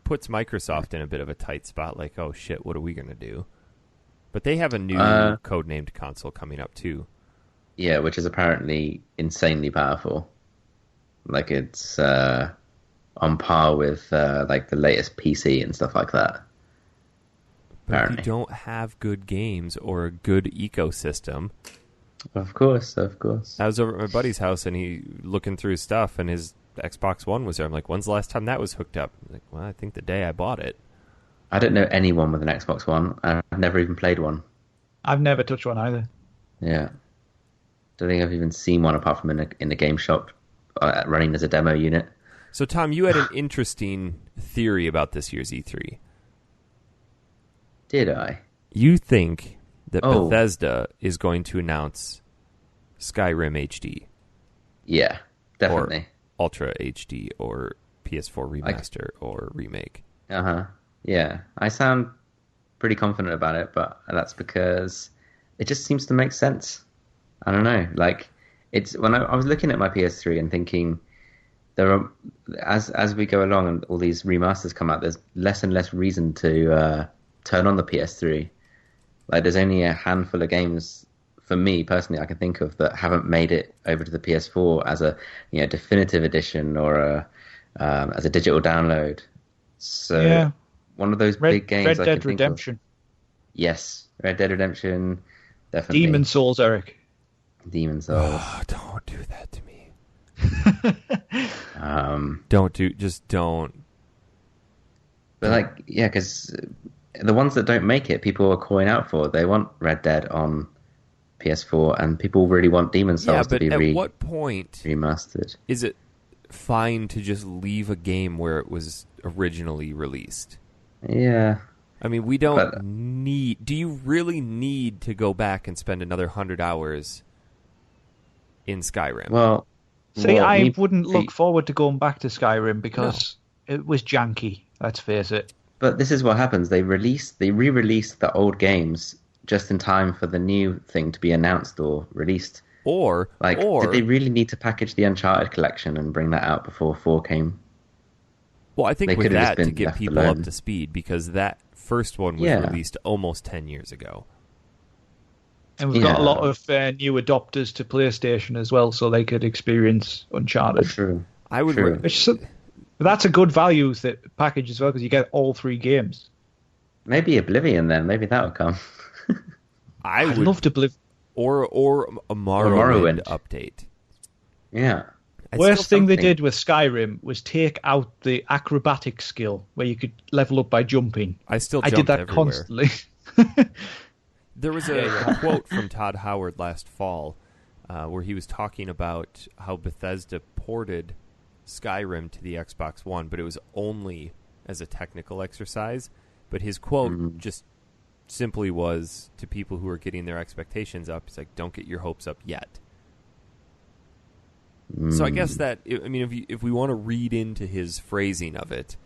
puts Microsoft in a bit of a tight spot. Like, oh shit, what are we going to do? But they have a new codenamed console coming up too. Yeah, which is apparently insanely powerful. Like it's on par with like the latest PC and stuff like that. But if you don't have good games or a good ecosystem. Of course. I was over at my buddy's house and he looking through his stuff and his Xbox One was there. I'm like, when's the last time that was hooked up? I'm like, well, I think the day I bought it. I don't know anyone with an Xbox One. I've never even played one. I've never touched one either. Yeah. Don't think I've even seen one apart from in a game shop running as a demo unit. So, Tom, you had an interesting theory about this year's E3. Did I? You think that Bethesda is going to announce Skyrim HD. Yeah, definitely. Or Ultra HD or PS4 remaster or remake. Yeah, I sound pretty confident about it, but that's because it just seems to make sense. I don't know. Like, it's when I was looking at my PS3 and thinking, there are as we go along and all these remasters come out, there's less and less reason to turn on the PS3. Like, there's only a handful of games for me personally I can think of that haven't made it over to the PS4 as a definitive edition or as a digital download. So one of those big games. Red Dead Redemption. Yes, Red Dead Redemption, definitely. Demon Souls, Eric. Demon Souls. Oh, don't do that to me. Don't. But because the ones that don't make it, people are calling out for. They want Red Dead on PS4, and people really want Demon Souls to be at what point remastered. Is it fine to just leave a game where it was originally released? Yeah. I mean, we don't need... Do you really need to go back and spend another 100 hours in Skyrim? Well, I wouldn't look forward to going back to Skyrim because it was janky, let's face it. But this is what happens. They re-release the old games just in time for the new thing to be announced or released. Or did they really need to package the Uncharted collection and bring that out before 4 came? Well, I think with that to get people up to speed, because that first one was released almost 10 years ago. And we've got a lot of new adopters to PlayStation as well, so they could experience Uncharted. True. That's a good value package as well, because you get all 3 games. Maybe Oblivion then. Maybe that would come. I'd love to Oblivion. Or a Morrowind update. Yeah. Worst thing they did with Skyrim was take out the acrobatic skill where you could level up by jumping. I did that everywhere. Constantly. There was a quote from Todd Howard last fall where he was talking about how Bethesda ported Skyrim to the Xbox One, but it was only as a technical exercise. But his quote just simply was to people who are getting their expectations up, he's like, don't get your hopes up yet. So I guess that, I mean, if we want to read into his phrasing of it,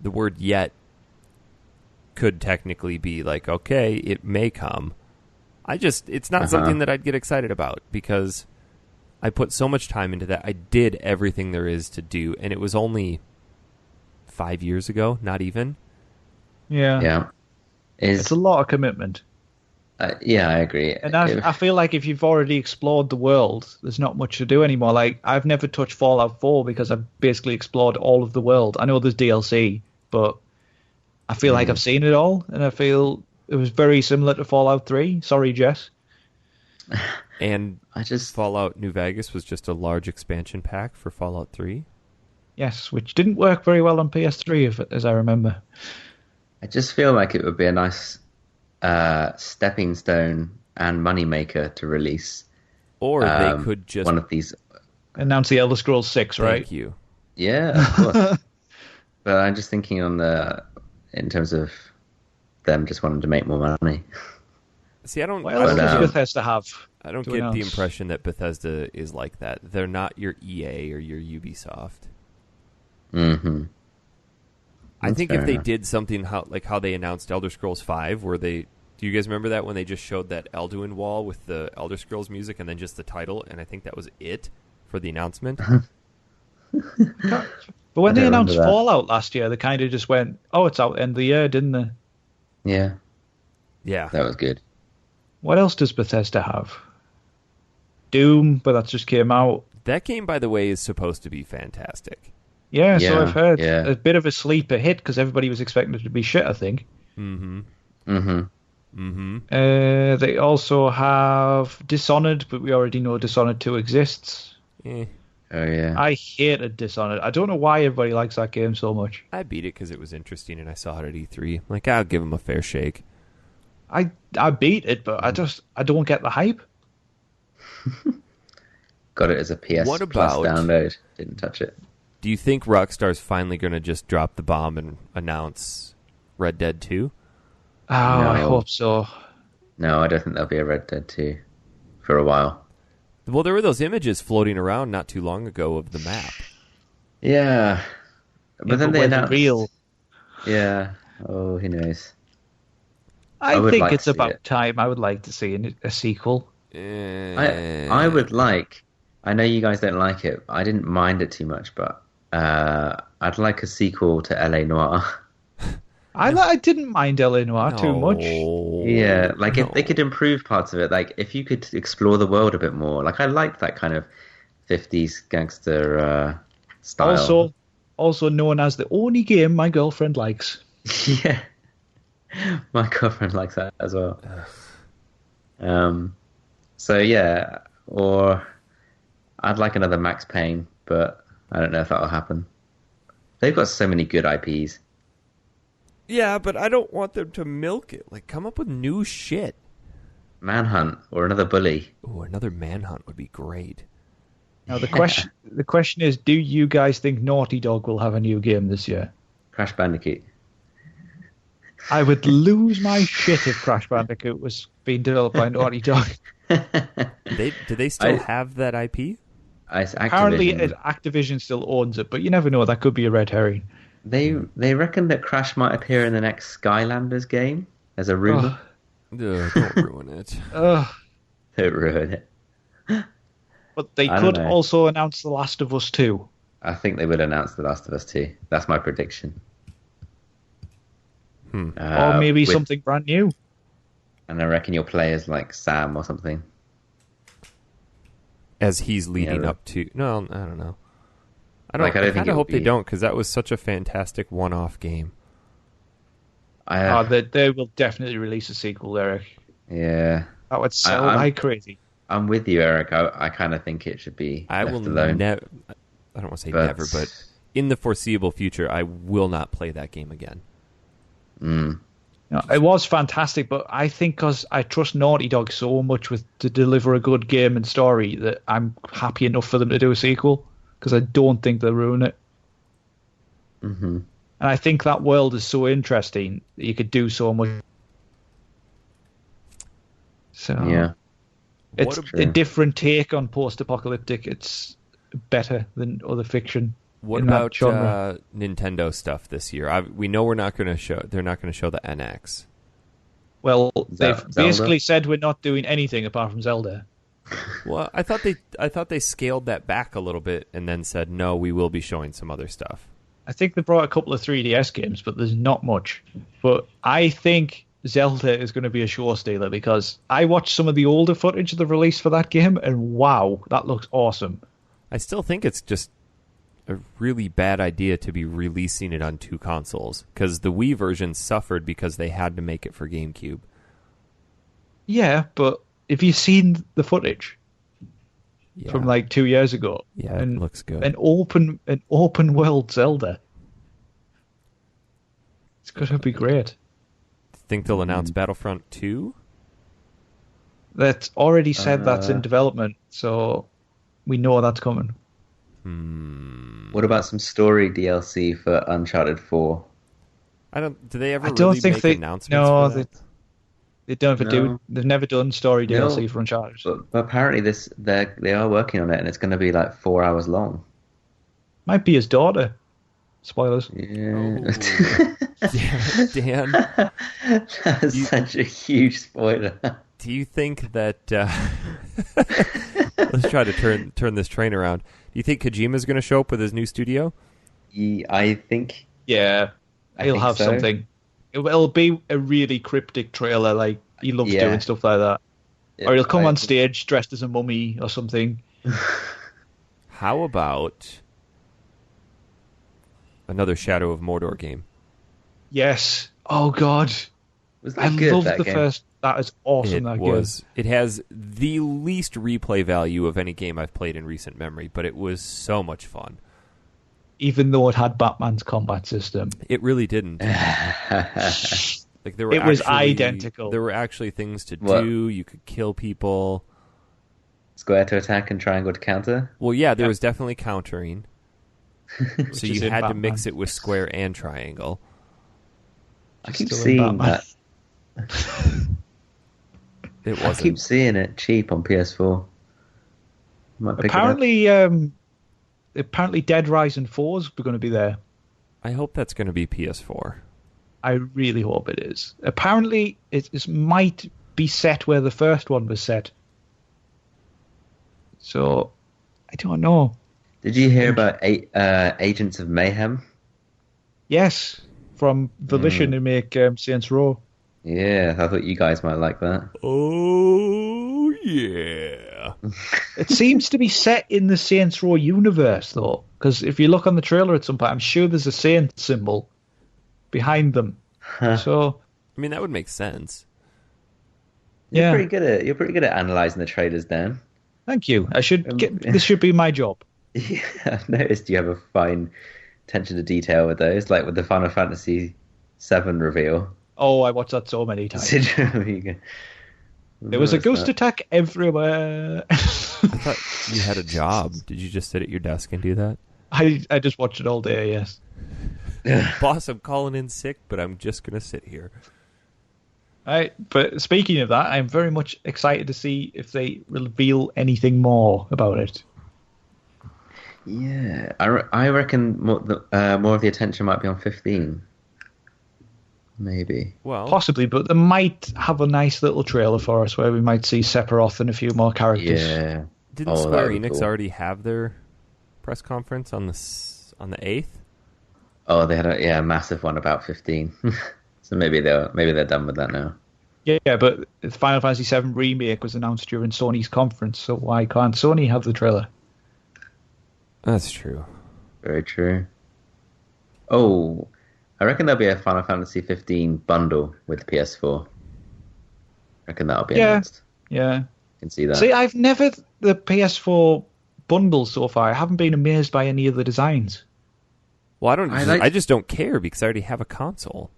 the word yet could technically be like, okay, it may come. It's not something that I'd get excited about because I put so much time into that. I did everything there is to do, and it was only 5 years ago, not even. Yeah. It's a lot of commitment. Yeah, I agree. And I feel like if you've already explored the world, there's not much to do anymore. Like, I've never touched Fallout 4 because I've basically explored all of the world. I know there's DLC, but I feel like I've seen it all, and I feel it was very similar to Fallout 3. Sorry, Jess. And Fallout New Vegas was just a large expansion pack for Fallout 3? Yes, which didn't work very well on PS3, as I remember. I just feel like it would be a nice stepping stone and moneymaker to release. Or they could just one of these Announce the Elder Scrolls 6, right? Thank you. Yeah, of course. But I'm just thinking in terms of them just wanting to make more money. See, I don't. What else does Bethesda have? I don't get the impression that Bethesda is like that. They're not your EA or your Ubisoft. Mm-hmm. I think if they did something like how they announced Elder Scrolls 5, where they... Do you guys remember that when they just showed that Elduin wall with the Elder Scrolls music and then just the title, and I think that was it for the announcement? But when they announced Fallout last year, they kind of just went, "Oh, it's out end of the year," didn't they? Yeah. Yeah. That was good. What else does Bethesda have? Doom, but that just came out. That game, by the way, is supposed to be fantastic. Yeah, so I've heard. A bit of a sleeper hit because everybody was expecting it to be shit, I think. Mm-hmm. Mm-hmm. Mm-hmm. They also have Dishonored, but we already know Dishonored 2 exists. Eh. Oh, yeah. I hated Dishonored. I don't know why everybody likes that game so much. I beat it because it was interesting and I saw it at E3. Like, I'll give them a fair shake. I beat it, but I don't get the hype. Got it as a PS Plus download. Didn't touch it. Do you think Rockstar's finally going to just drop the bomb and announce Red Dead 2? Oh, no. I hope so. No, I don't think there'll be a Red Dead 2 for a while. Well, there were those images floating around not too long ago of the map. Yeah. But then they announced... real. Yeah. Oh, who knows? I think it's about time. I would like to see a sequel. I would like... I know you guys don't like it. I didn't mind it too much, but I'd like a sequel to L.A. Noire. I didn't mind L.A. Noire too much. Yeah, like if they could improve parts of it, like if you could explore the world a bit more. Like I liked that kind of 50s gangster style. Also known as the only game my girlfriend likes. Yeah, my girlfriend likes that as well. So yeah, or I'd like another Max Payne, but I don't know if that'll happen. They've got so many good IPs. Yeah, but I don't want them to milk it. Like, come up with new shit. Manhunt or another Bully. Ooh, another Manhunt would be great. Now the question is, do you guys think Naughty Dog will have a new game this year? Crash Bandicoot. I would lose my shit if Crash Bandicoot was being developed by Naughty Dog. Do they still have that IP? Apparently, Activision still owns it, but you never know. That could be a red herring. They reckon that Crash might appear in the next Skylanders game as a rumor. Don't ruin it. Don't ruin it. But they could also announce The Last of Us 2. I think they would announce The Last of Us 2. That's my prediction. Or maybe something brand new. And I reckon you'll play as like Sam or something. As he's leading up to... No, I don't know. I kind of hope they don't, because that was such a fantastic one-off game. They will definitely release a sequel, Eric. Yeah. That would sell like crazy. I'm with you, Eric. I kind of think it should be left alone. I don't want to say never, but in the foreseeable future, I will not play that game again. It was fantastic, but I think because I trust Naughty Dog so much to deliver a good game and story that I'm happy enough for them to do a sequel, because I don't think they'll ruin it. Mm-hmm. And I think that world is so interesting that you could do so much. So yeah, it's a different take on post-apocalyptic. It's better than other fiction. What about Nintendo stuff this year? We know they're not going to show the NX. Well, they've basically said we're not doing anything apart from Zelda. Well, I thought they scaled that back a little bit and then said no, we will be showing some other stuff. I think they brought a couple of 3DS games, but there's not much. But I think Zelda is going to be a show stealer, because I watched some of the older footage of the release for that game, and wow, that looks awesome. I still think it's just a really bad idea to be releasing it on two consoles, because the Wii version suffered because they had to make it for GameCube. Yeah, but have you seen the footage from like 2 years ago? Yeah, it looks good. An open world Zelda. It's going to be great. Think they'll announce Battlefront 2? That's already said that's in development, so we know that's coming. What about some story DLC for Uncharted 4? Do they ever I don't really think make announcements for that? They don't ever do. No. They've never done story No. DLC for Uncharted. But apparently they are working on it, and it's going to be like 4 hours long. Might be his daughter. Spoilers. Yeah. Dan, That's such a huge spoiler. do you think that... let's try to turn this train around. Do you think Kojima's going to show up with his new studio? I think... Yeah, he'll have so. something. It'll be a really cryptic trailer, like he loves doing stuff like that. Yeah, or he'll come on stage dressed as a mummy or something. How about another Shadow of Mordor game? Yes. Oh God, Was that good, love that the game? first. That is awesome. That game. It has the least replay value of any game I've played in recent memory, but it was so much fun. Even though it had Batman's combat system, It really didn't. Like there were it was actually- identical. There were actually things to What? do. You could kill people. Square to attack and triangle to counter? Well, yeah, there was definitely countering. So is you in had to Batman. mix it with square and triangle. I keep Still in seeing Batman. that. It I wasn't. keep seeing it cheap on PS4. Might pick it up. Apparently, Dead Rising 4's going to be there. I hope that's going to be PS4. I really hope it is. Apparently, it might be set where the first one was set. So, I don't know. Did you hear about Agents of Mayhem? Yes, from Volition who make Saints Row. Yeah, I thought you guys might like that. Oh, yeah. It seems to be set in the Saints Row universe, though, because if you look on the trailer at some point, I'm sure there's a Saint symbol behind them. So, I mean, that would make sense. yeah. You're pretty good at analysing the trailers, Dan. Thank you. This should be my job. Yeah, I've noticed you have a fine attention to detail with those, like with the Final Fantasy VII reveal. Oh, I watched that so many times. There was a ghost attack everywhere. I thought you had a job. Did you just sit at your desk and do that? I just watched it all day, yes. Boss, I'm calling in sick, but I'm just going to sit here. But speaking of that, I'm very much excited to see if they reveal anything more about it. Yeah, I reckon more of the attention might be on 15. Maybe. Well, Possibly, but they might have a nice little trailer for us where we might see Sephiroth and a few more characters. Yeah. didn't that Square would be Enix cool. already have their press conference on the 8th? Oh, they had a massive one about 15. So maybe they're done with that now. Yeah, but the Final Fantasy VII Remake was announced during Sony's conference, so why can't Sony have the trailer? That's true. Very true. Oh, I reckon there'll be a Final Fantasy 15 bundle with PS4. I reckon that'll be announced. Yeah. I can see that. See, I've never the PS4 bundle so far. I haven't been amazed by any of the designs. Well, I I just don't care because I already have a console.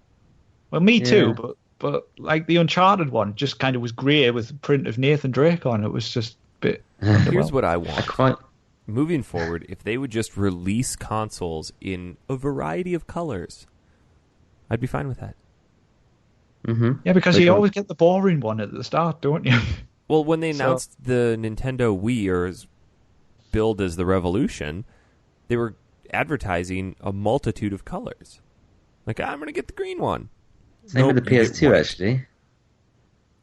Well, me too, Yeah. but like the Uncharted one just kind of was grey with the print of Nathan Drake on it. Was just a bit. Here's what I I want. quite. Moving forward, if they would just release consoles in a variety of colors, I'd be fine with that. Mm-hmm. Yeah, because Which you one? always get the boring one at the start, don't you? Well, when they So- announced the Nintendo Wii or billed as the Revolution, they were advertising a multitude of colors. Like, I'm going to get the green one. Same with Nope, the you get PS2 white. actually.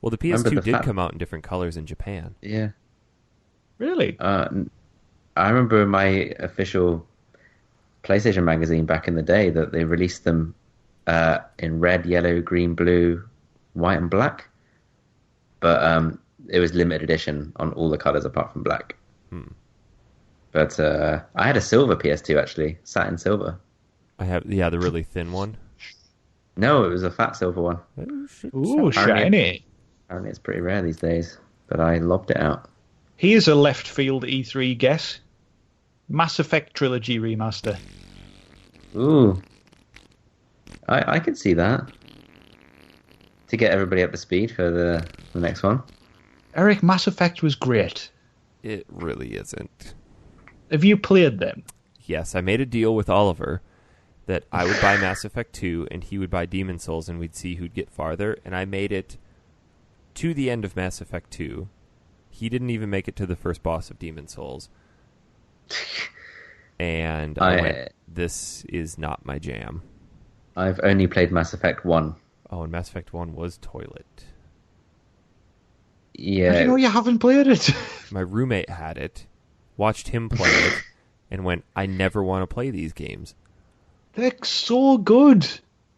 Well, the Remember PS2 the did fact- come out in different colors in Japan. Yeah. Really? I remember my official PlayStation magazine back in the day that they released them in red, yellow, green, blue, white, and black. But it was limited edition on all the colors apart from black. But I had a silver PS2 actually, satin silver. I have, the really thin one. No, it was a fat silver one. Oh, shit. Ooh, shiny. Apparently it's pretty rare these days, but I lobbed it out. Here's a left field E3 guess. Mass Effect Trilogy Remaster. Ooh. I can see that. To get everybody up to speed for the next one. Eric, Mass Effect was great. It really isn't. Have you played them? Yes, I made a deal with Oliver that I would buy Mass Effect 2 and he would buy Demon Souls and we'd see who'd get farther. And I made it to the end of Mass Effect 2. He didn't even make it to the first boss of Demon Souls. And I went, this is not my jam. I've only played Mass Effect 1. Oh, and Mass Effect 1 was toilet. Yeah. How do you know you haven't played it? My roommate had it, watched him play it, and went, I never want to play these games. They're so good.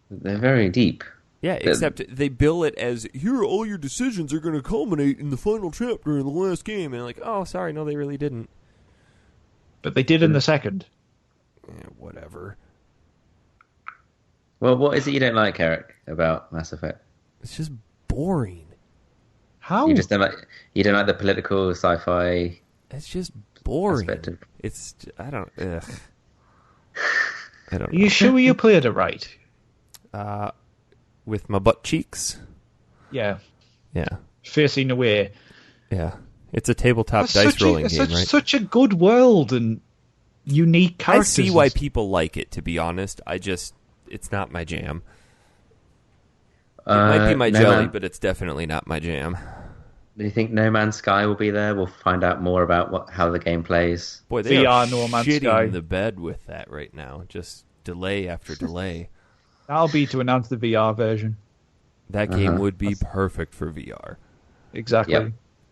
They're very deep. Yeah, except they bill it as, here, all your decisions are going to culminate in the final chapter in the last game. And like, oh, sorry, no, they really didn't. But they did in the second. Whatever. Well, what is it you don't like, Eric, about Mass Effect? It's just boring. How? You don't like the political sci-fi. It's just boring. Perspective. It's, I don't know. Are you sure you played it right? With my butt cheeks? Yeah. Yeah. Facing away. Yeah. It's a tabletop dice rolling game, right? Such a good world and unique characters. I see why people like it, to be honest. It's not my jam. It might be my jelly, but it's definitely not my jam. Do you think No Man's Sky will be there? We'll find out more about how the game plays. Boy, they VR are No Man's shitting Sky. the bed with that right now. Just delay after delay. That'll be to announce the VR version. That game would be perfect for VR. Exactly. Yep,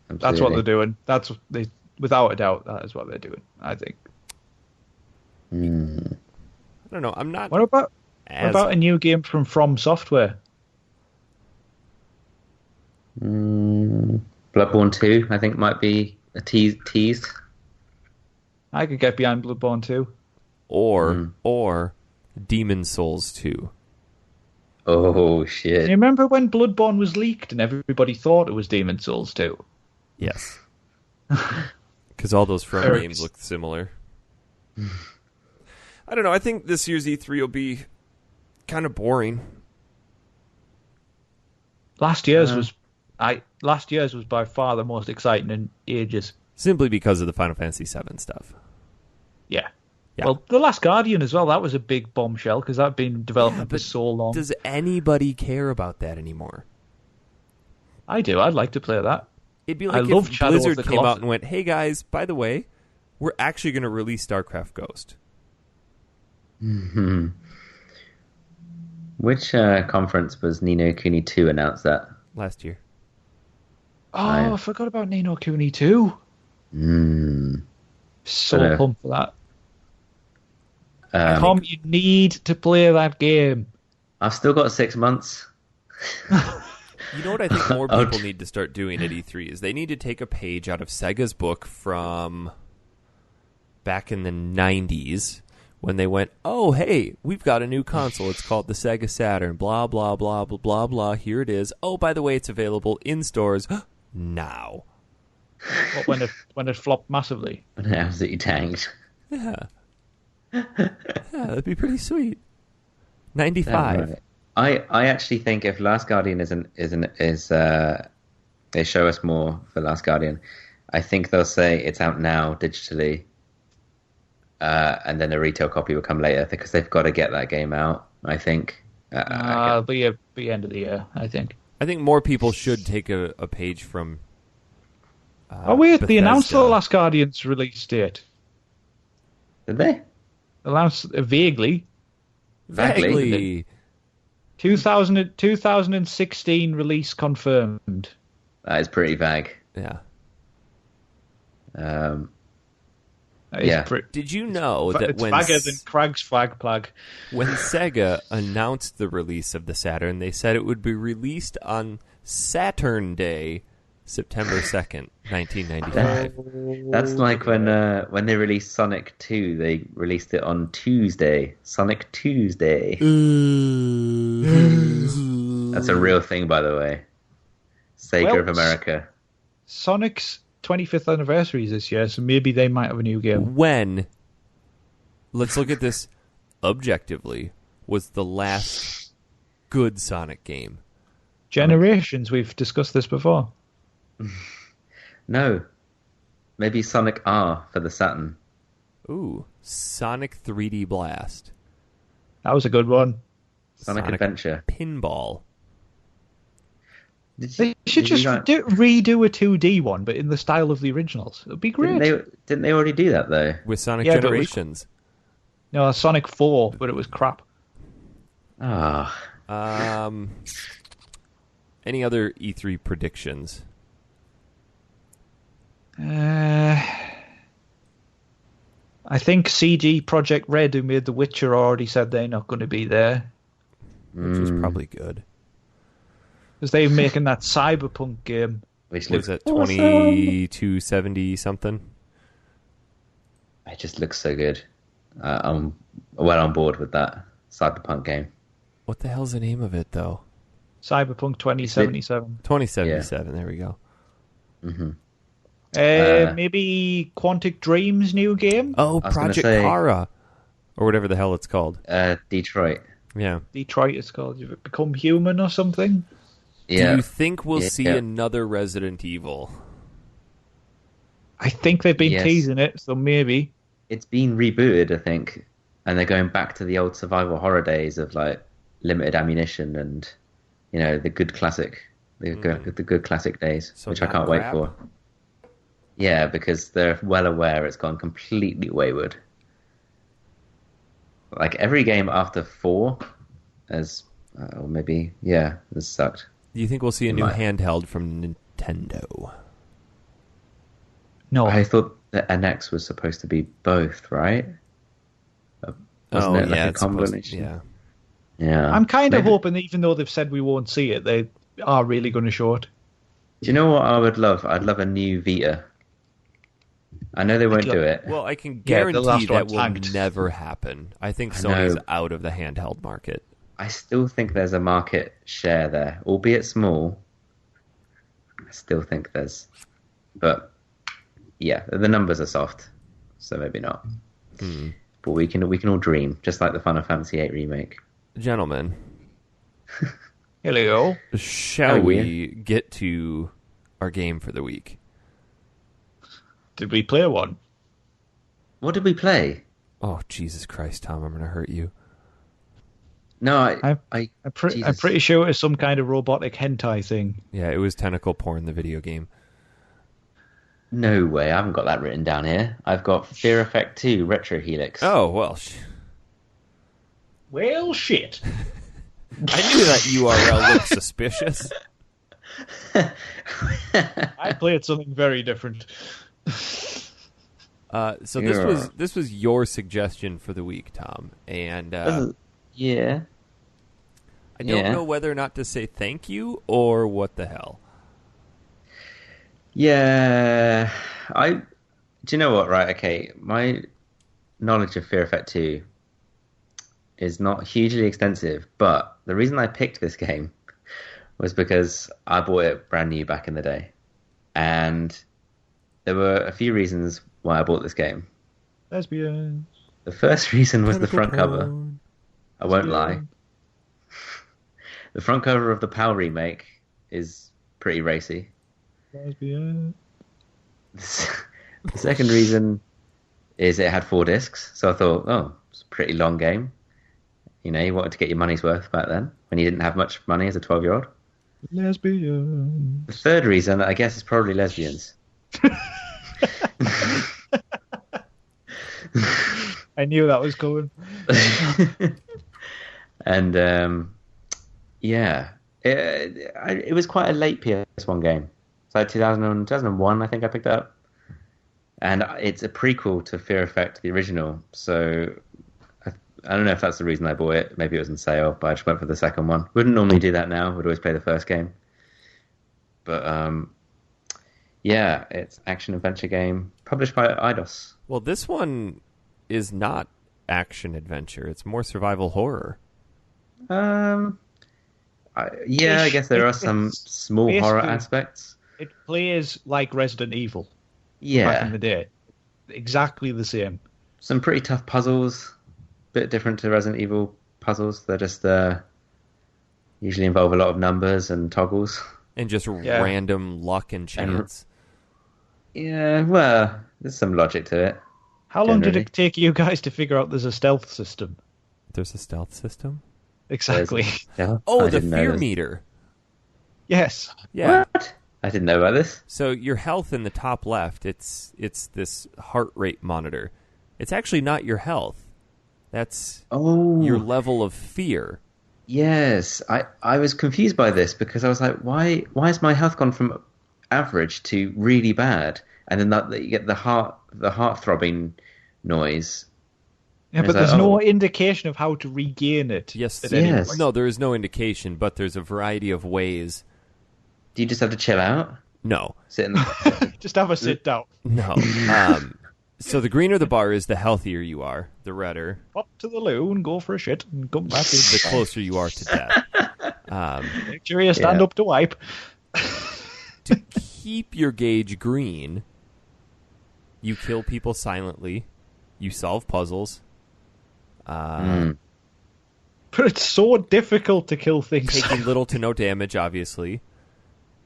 that's what they're doing. Without a doubt, that is what they're doing, I think. I don't know. I'm not. What about a new game from Software? Bloodborne 2, I think, might be a teased. I could get behind Bloodborne 2. Or Demon Souls 2. Oh, shit. You remember when Bloodborne was leaked and everybody thought it was Demon Souls 2? Yes. Because all those From games look similar. I don't know. I think this year's E3 will be kind of boring. Last year's was by far the most exciting in ages. Simply because of the Final Fantasy VII stuff. Yeah. Well, The Last Guardian as well, that was a big bombshell because that had been in development for so long. Does anybody care about that anymore? I do. I'd like to play that. It'd be like if Blizzard came out and went, hey guys, by the way, we're actually going to release StarCraft Ghost. Mm-hmm. Which conference was Ni no Kuni 2 announced that? Last year. Oh, I forgot about Ni no Kuni 2. So pumped for that. Tom, you need to play that game. I've still got 6 months. You know what I think more people need to start doing at E3 is they need to take a page out of Sega's book from back in the 90s when they went, oh, hey, we've got a new console. It's called the Sega Saturn. Blah, blah, blah, blah, blah, blah. Here it is. Oh, by the way, it's available in stores now. What, when it flopped massively? When it absolutely tanked. Yeah. Yeah, that'd be pretty sweet. 95. I actually think if Last Guardian is they show us more for Last Guardian, I think they'll say it's out now digitally, and then a retail copy will come later because they've got to get that game out. I think. It'll be end of the year. I think. I think more people should take a page from. Oh wait, Bethesda. they announced the Last Guardian's release date. Did they? Announced vaguely. Vaguely. 2016 release confirmed. That is pretty vague. Yeah. Did you know that it's vaguer than Craig's flag plug? When Sega announced the release of the Saturn, they said it would be released on Saturn Day, September 2nd, 1995. That's like when they released Sonic 2, they released it on Tuesday. Sonic Tuesday. That's a real thing, by the way. Sega of America. Sonic's 25th anniversary is this year, so maybe they might have a new game. When, let's look at this objectively, was the last good Sonic game? Generations, we've discussed this before. No. Maybe Sonic R for the Saturn. Ooh, Sonic 3D Blast. That was a good one. Sonic Adventure. Pinball. They should just redo a 2D one, but in the style of the originals. It would be great. Didn't they already do that, though? With Sonic Generations. No, Sonic 4, but it was crap. Ah. Any other E3 predictions? I think CG Projekt Red, who made The Witcher, already said they're not going to be there. Which is probably good. Because they're making that Cyberpunk game. Which looks looks at 2270 something. It just looks so good. I'm well on board with that Cyberpunk game. What the hell's the name of it, though? Cyberpunk 2077. 2077, There we go. Mm-hmm. Maybe Quantic Dream's new game? Oh, Project Kara. Or whatever the hell it's called. Detroit. Yeah. Detroit it's called. You've become human or something? Yeah. Do you think we'll see another Resident Evil? I think they've been teasing it, so maybe. It's been rebooted, I think. And they're going back to the old survival horror days of like limited ammunition and, you know, the good classic days, which I can't wait for. Yeah, because they're well aware it's gone completely wayward. Like every game after 4 has, has sucked. Do you think we'll see a new handheld from Nintendo? No. I thought the NX was supposed to be both, right? Wasn't it like a combination? Yeah. I'm kind of hoping that even though they've said we won't see it, they are really going to show it. Do you know what I would love? I'd love a new Vita. I know they won't do it. Well, I can guarantee that will never happen. I think Sony's out of the handheld market. I still think there's a market share there, albeit small. I still think there's... But, yeah, the numbers are soft, so maybe not. But we can all dream, just like the Final Fantasy VIII remake. Gentlemen. Hello. Shall we get to our game for the week? Did we play one? What did we play? Oh, Jesus Christ, Tom, I'm going to hurt you. No, I'm pretty sure it was some kind of robotic hentai thing. Yeah, it was tentacle porn, the video game. No way, I haven't got that written down here. I've got Fear Effect 2 Retro Helix. Oh, well. Well, shit. I knew that URL looked suspicious. I played something very different. So this was your suggestion for the week, Tom, and I don't know whether or not to say thank you or what the hell. Yeah, do you know what? Right, okay, my knowledge of Fear Effect 2 is not hugely extensive, but the reason I picked this game was because I bought it brand new back in the day, and there were a few reasons why I bought this game. Lesbians. The first reason was the front cover. I won't lie. The front cover of the PAL remake is pretty racy. Lesbians. The second reason is it had 4 discs, so I thought, it's a pretty long game. You know, you wanted to get your money's worth back then, when you didn't have much money as a 12-year-old. Lesbians. The third reason, I guess, is probably lesbians. I knew that was coming. And it was quite a late PS1 game. It's like 2001, I think I picked it up. And it's a prequel to Fear Effect, the original. So I don't know if that's the reason I bought it. Maybe it was on sale, but I just went for the second one. Wouldn't normally do that now. Would always play the first game. But it's action-adventure game published by Eidos. Well, this one is not action-adventure. It's more survival horror. I guess there are some small horror aspects. It plays like Resident Evil. Yeah. Back in the day. Exactly the same. Some pretty tough puzzles. Bit different to Resident Evil puzzles. They're just usually involve a lot of numbers and toggles. And just random luck and chance. Well, there's some logic to it. How long did generally. it take you guys to figure out there's a stealth system? There's a stealth system? Exactly. Yeah, Oh, I the didn't know fear this. meter. Yes. Yeah. What? I didn't know about this. So your health in the top left, it's this heart rate monitor. It's actually not your health. That's your level of fear. Yes. I was confused by this because I was like, why has my health gone from average to really bad? And then that you get the heart throbbing noise. Yeah, And but it's there's like, no oh. indication of how to regain it. Yes. at any Yes. point. No, there is no indication, but there's a variety of ways. Do you just have to chill out? No. Sit in the... Just have a sit down. No. So the greener the bar is, the healthier you are. The redder, Up to the loo and go for a shit and come back. the closer you are to death. Make sure you stand Yeah. up to wipe. To keep your gauge green, you kill people silently. You solve puzzles. But it's so difficult to kill things. Taking little to no damage, obviously.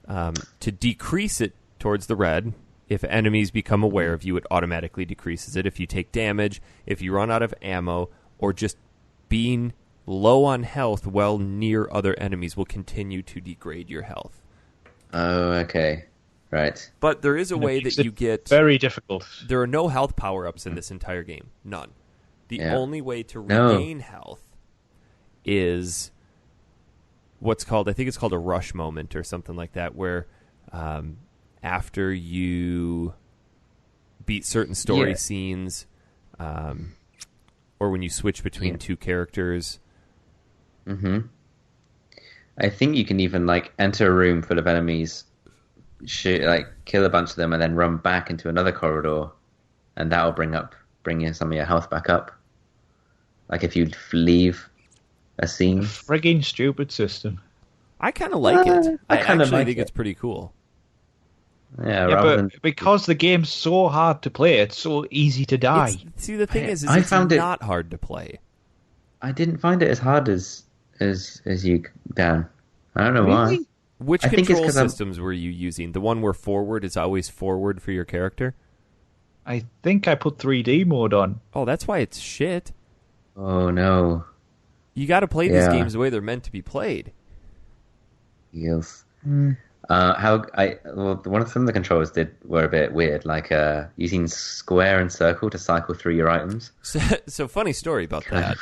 To decrease it towards the red, if enemies become aware of you, it automatically decreases it. If you take damage, if you run out of ammo, or just being low on health while near other enemies will continue to degrade your health. Oh, okay. Right. But there is a way makes that it you get... Very difficult. There are no health power-ups in this entire game. None. The Yeah. only way to No. regain health is what's called, I think it's called a rush moment or something like that, where after you beat certain story Yeah. scenes, or when you switch between two characters. I think you can even like enter a room full of enemies, shoot, like kill a bunch of them, and then run back into another corridor, and that'll bring you some of your health back up. Like if you leave a scene. Frigging stupid system. I kind of like it. I I kinda actually like think it. it's pretty cool. Yeah, Yeah, rather but than because the game's so hard to play, it's so easy to die. See, the thing is I it's found it- not hard to play. I didn't find it as hard as you, Dan. I don't know why. Really? Which I think it's control 'cause I'm- systems were you using? The one where forward is always forward for your character? I think I put 3D mode on. Oh, that's why it's shit. Oh no. You got to play these Yeah. games the way they're meant to be played. Yes. One of some of the controls were a bit weird, like using square and circle to cycle through your items. So funny story about that.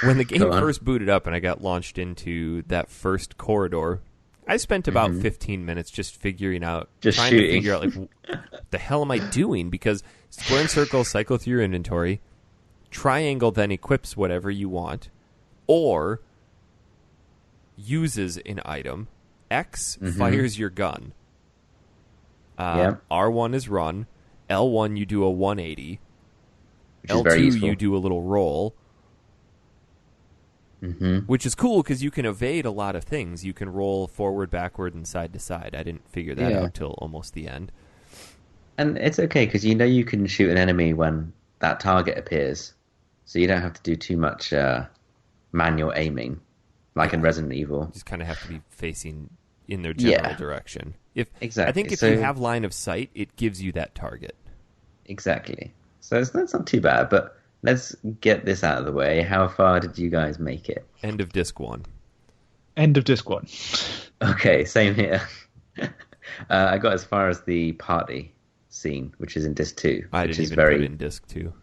When the game Go on. first booted up and I got launched into that first corridor, I spent about 15 minutes just figuring out, Just trying shooting. to figure out, like, what the hell am I doing? Because square and circle cycle through your inventory, triangle then equips whatever you want, or uses an item, X fires your gun, R1 is run, L1 you do a 180, Which is very L2 useful. you do a little roll, which is cool because you can evade a lot of things. You can roll forward, backward, and side to side. I didn't figure that Yeah. out till almost the end. And it's okay because you know you can shoot an enemy when that target appears, so you don't have to do too much manual aiming, like in Resident Evil. You just kind of have to be facing in their general Yeah. direction. Exactly. I think if So- you have line of sight, it gives you that target. Exactly. So that's not too bad, but let's get this out of the way. How far did you guys make it? End of disc 1. End of disc 1. Okay, same here. I got as far as the party scene, which is in disc 2. I which didn't is even very, put in disc 2.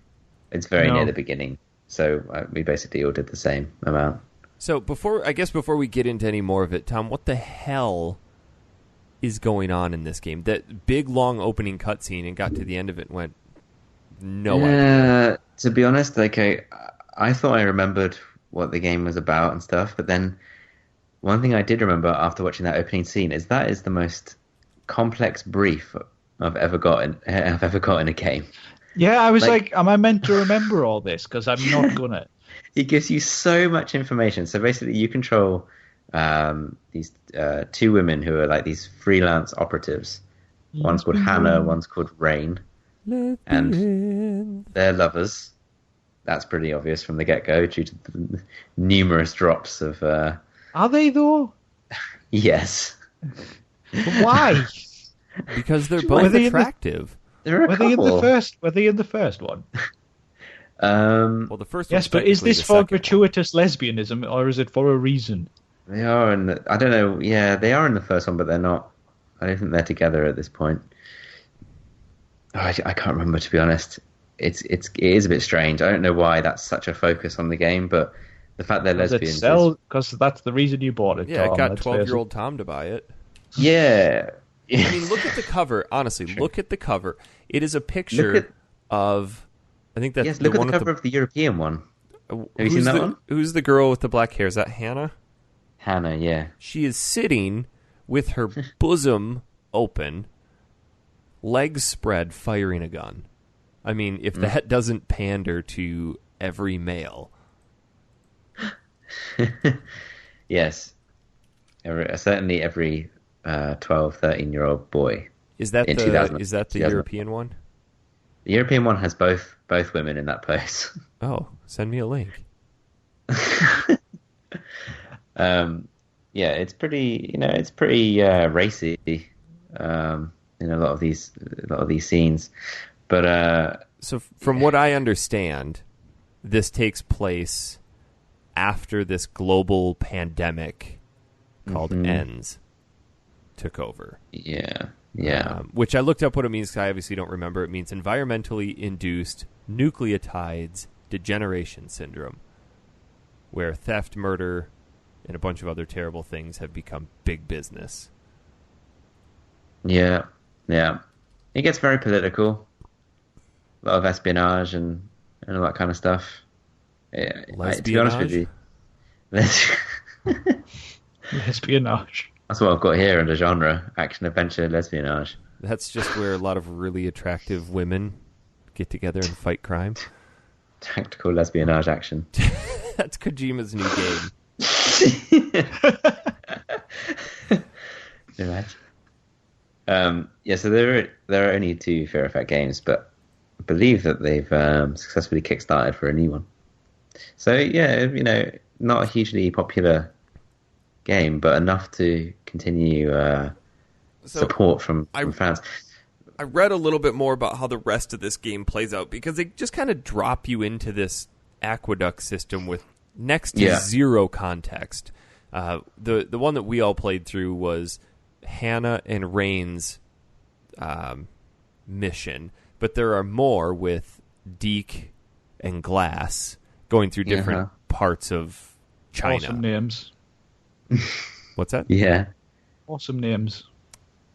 It's very No. near the beginning. So we basically all did the same amount. So before we get into any more of it, Tom, what the hell is going on in this game? That big long opening cutscene, and got to the end of it and went, no idea. To be honest, like I thought I remembered what the game was about and stuff, but then one thing I did remember after watching that opening scene is that is the most complex brief I've ever got in a game. Yeah, I was like, am I meant to remember all this? Because I'm not gonna. It gives you so much information. So basically, you control these two women who are like these freelance operatives. One's called Hannah, one's called Rain, and they're lovers. That's pretty obvious from the get-go due to the numerous drops of Are they though? yes. But why? Because they're Were both they in the- attractive. There are a Were they in the couple. first? Were they in the first one? Well, the first Yes, one's but is technically this the for second one. gratuitous lesbianism or is it for a reason? They are in. I don't know. Yeah, they are in the first one, but they're not. I don't think they're together at this point. Oh, I can't remember, to be honest. It is a bit strange. I don't know why that's such a focus on the game, but the fact they're lesbians is Because that's the reason you bought it. Yeah, Tom, it got let's 12-year-old Tom to buy it. yeah. I mean, look at the cover. Honestly, look at the cover. It is a picture of. I think that's Yes, the look at one the with cover of the European one. Have you who's seen that the, one? Who's the girl with the black hair? Is that Hannah? Hannah, yeah. She is sitting with her bosom open, legs spread, firing a gun. I mean, if that doesn't pander to every male. Yes. Certainly every 12, 13-year-old boy. Is that in the 2000. European one? The European one has both women in that pose. Oh, send me a link. Yeah, it's pretty. It's pretty racy. In a lot of these scenes, but So, from what I understand, this takes place after this global pandemic called ENDS took over. yeah. Which I looked up what it means, 'cause I obviously don't remember. It means environmentally induced nucleotides degeneration syndrome, where theft, murder, and a bunch of other terrible things have become big business. Yeah. It gets very political. A lot of espionage and all that kind of stuff. Yeah, to be honest with you, Espionage. that's what I've got here under genre: action, adventure, lesbianage. That's just where a lot of really attractive women get together and fight crime. Tactical lesbianage action. That's Kojima's new game. Right. Yeah, so there are only 2 Fear Effect games, but I believe that they've successfully kickstarted for a new one. So yeah, not a hugely popular game, but enough to continue support from fans. I read a little bit more about how the rest of this game plays out, because they just kind of drop you into this aqueduct system with next to zero context. The one that we all played through was Hannah and Rain's mission, but there are more with Deke and Glass going through different parts of China. Awesome names. What's that? Yeah. Awesome names.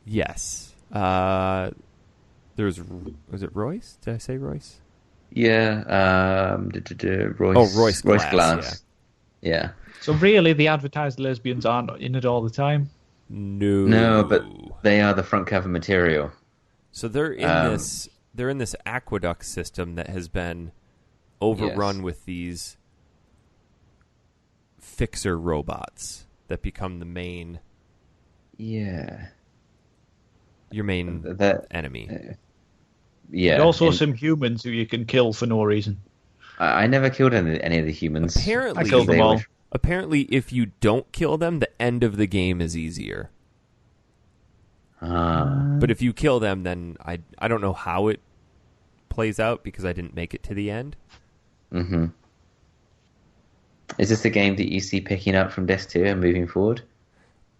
Yes. Was it Royce? Did I say Royce? Yeah. Royce Glass. Yeah. So really, the advertised lesbians aren't in it all the time? No, but they are the front cover material. So they're in this aqueduct system that has been overrun with these fixer robots that become the main your main enemy. And also some humans who you can kill for no reason. I never killed any of the humans. Apparently, I killed them all. Apparently, if you don't kill them, the end of the game is easier. But if you kill them, then I don't know how it plays out, because I didn't make it to the end. Mm-hmm. Is this a game that you see picking up from disc 2 and moving forward?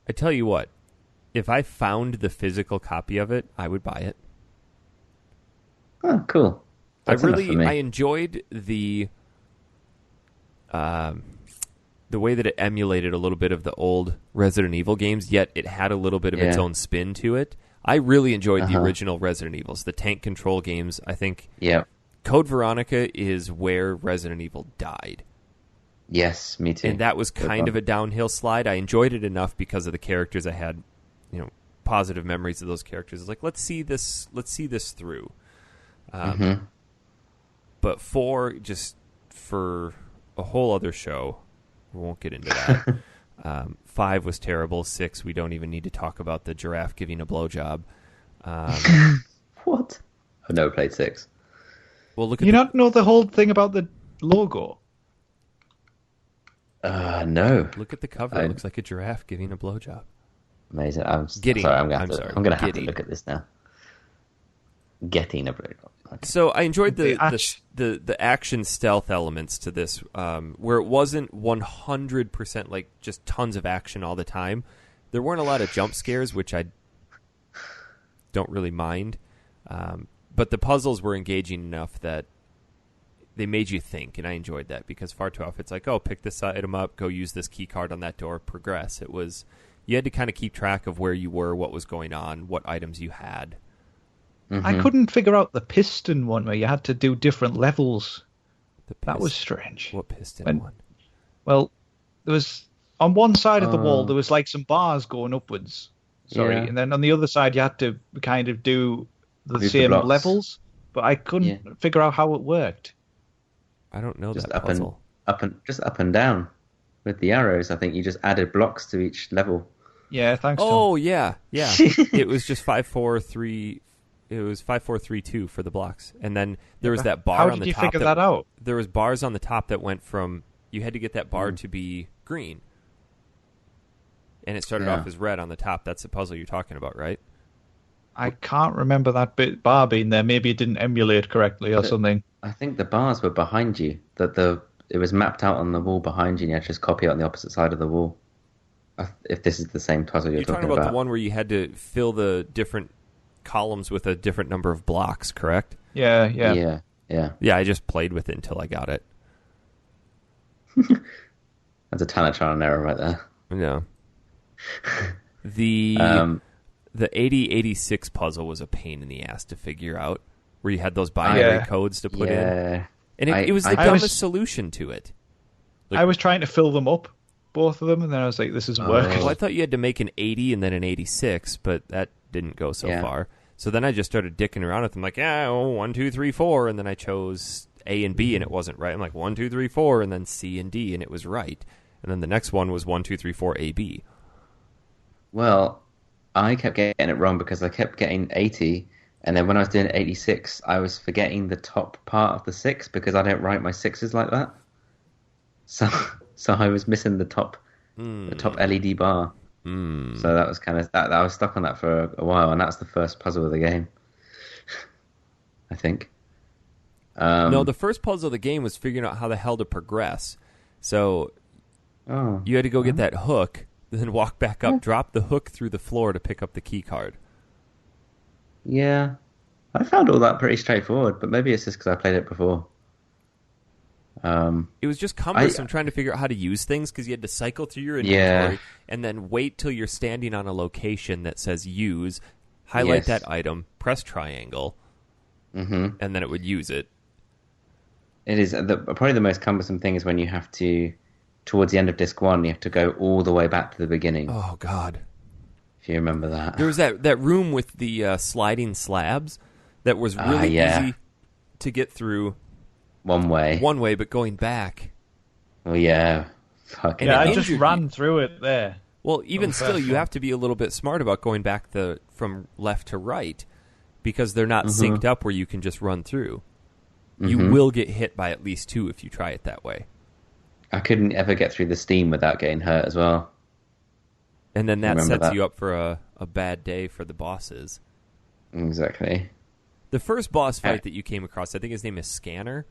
I tell you what, if I found the physical copy of it, I would buy it. Oh, cool. That's enough for me. I enjoyed the way that it emulated a little bit of the old Resident Evil games, yet it had a little bit of its own spin to it. I really enjoyed the original Resident Evils, the tank control games. I think Code Veronica is where Resident Evil died. Yes, me too. And that was kind of a downhill slide. I enjoyed it enough because of the characters. I had, positive memories of those characters. It's like, let's see this through. But 4, just for a whole other show, we won't get into that. 5 was terrible. 6, we don't even need to talk about the giraffe giving a blowjob. What? I've never played 6. Well, look at not know the whole thing about the logo? No. Look at the cover. It looks like a giraffe giving a blowjob. Amazing. I'm Giddy. sorry. I'm gonna have to Giddy. look at this now. getting a. So I enjoyed The the action stealth elements to this, where it wasn't 100% like just tons of action all the time. There weren't a lot of jump scares, which I don't really mind. But the puzzles were engaging enough that they made you think, and I enjoyed that, because far too often it's like, oh, pick this item up, go use this key card on that door, progress. It was, you had to kind of keep track of where you were, what was going on, what items you had. I couldn't figure out the piston one where you had to do different levels. That was strange. What piston one? Well, there was on one side of the wall there was like some bars going upwards. Sorry, and then on the other side you had to kind of do the same levels, but I couldn't figure out how it worked. I don't know Just that puzzle. Just up and down with the arrows. I think you just added blocks to each level. Yeah, thanks. Oh, Tom. yeah. It was just 5, 4, 3. It was 5, 4, 3, 2 for the blocks, and then there was that bar on the top. How did you figure that out? There was bars on the top that went from, you had to get that bar to be green, and it started off as red on the top. That's the puzzle you're talking about, right? I can't remember that bar being there. Maybe it didn't emulate correctly or something. I think the bars were behind you. It was mapped out on the wall behind you, and you had to just copy it on the opposite side of the wall. If this is the same puzzle you're talking about. The one where you had to fill the different columns with a different number of blocks, correct? Yeah. I just played with it until I got it. That's a ton of trial and error right there. Yeah. The 8086 puzzle was a pain in the ass to figure out, where you had those binary codes to put in. And it was the dumbest solution to it. Like, I was trying to fill them up, both of them, and then I was like, this isn't working. Well, I thought you had to make an 80 and then an 86, but that didn't go so far. So then I just started dicking around with them, like, 1, 2, 3, 4, and then I chose A and B, and it wasn't right. I'm like, 1, 2, 3, 4, and then C and D, and it was right. And then the next one was 1, 2, 3, 4, A, B. Well, I kept getting it wrong because I kept getting 80, and then when I was doing 86, I was forgetting the top part of the 6 because I don't write my 6s like that. So I was missing the top LED bar. So that was kind of that. I was stuck on that for a while, and that's the first puzzle of the game, I think. No, the first puzzle of the game was figuring out how the hell to progress. So you had to go get that hook, then walk back up, drop the hook through the floor to pick up the key card. Yeah, I found all that pretty straightforward, but maybe it's just because I played it before. It was just cumbersome trying to figure out how to use things, because you had to cycle through your inventory and then wait till you're standing on a location that says use, highlight that item, press triangle, and then it would use it. It is probably the most cumbersome thing is when you have to, towards the end of disc 1, you have to go all the way back to the beginning. Oh, God. If you remember that. There was that room with the sliding slabs that was really easy to get through. One way, but going back. Oh, yeah. Fucking I just ran through it there. Well, even still, you have to be a little bit smart about going back from left to right, because they're not synced up where you can just run through. You will get hit by at least 2 if you try it that way. I couldn't ever get through the steam without getting hurt as well. And then that sets you up for a bad day for the bosses. Exactly. The first boss fight that you came across, I think his name is Scanner.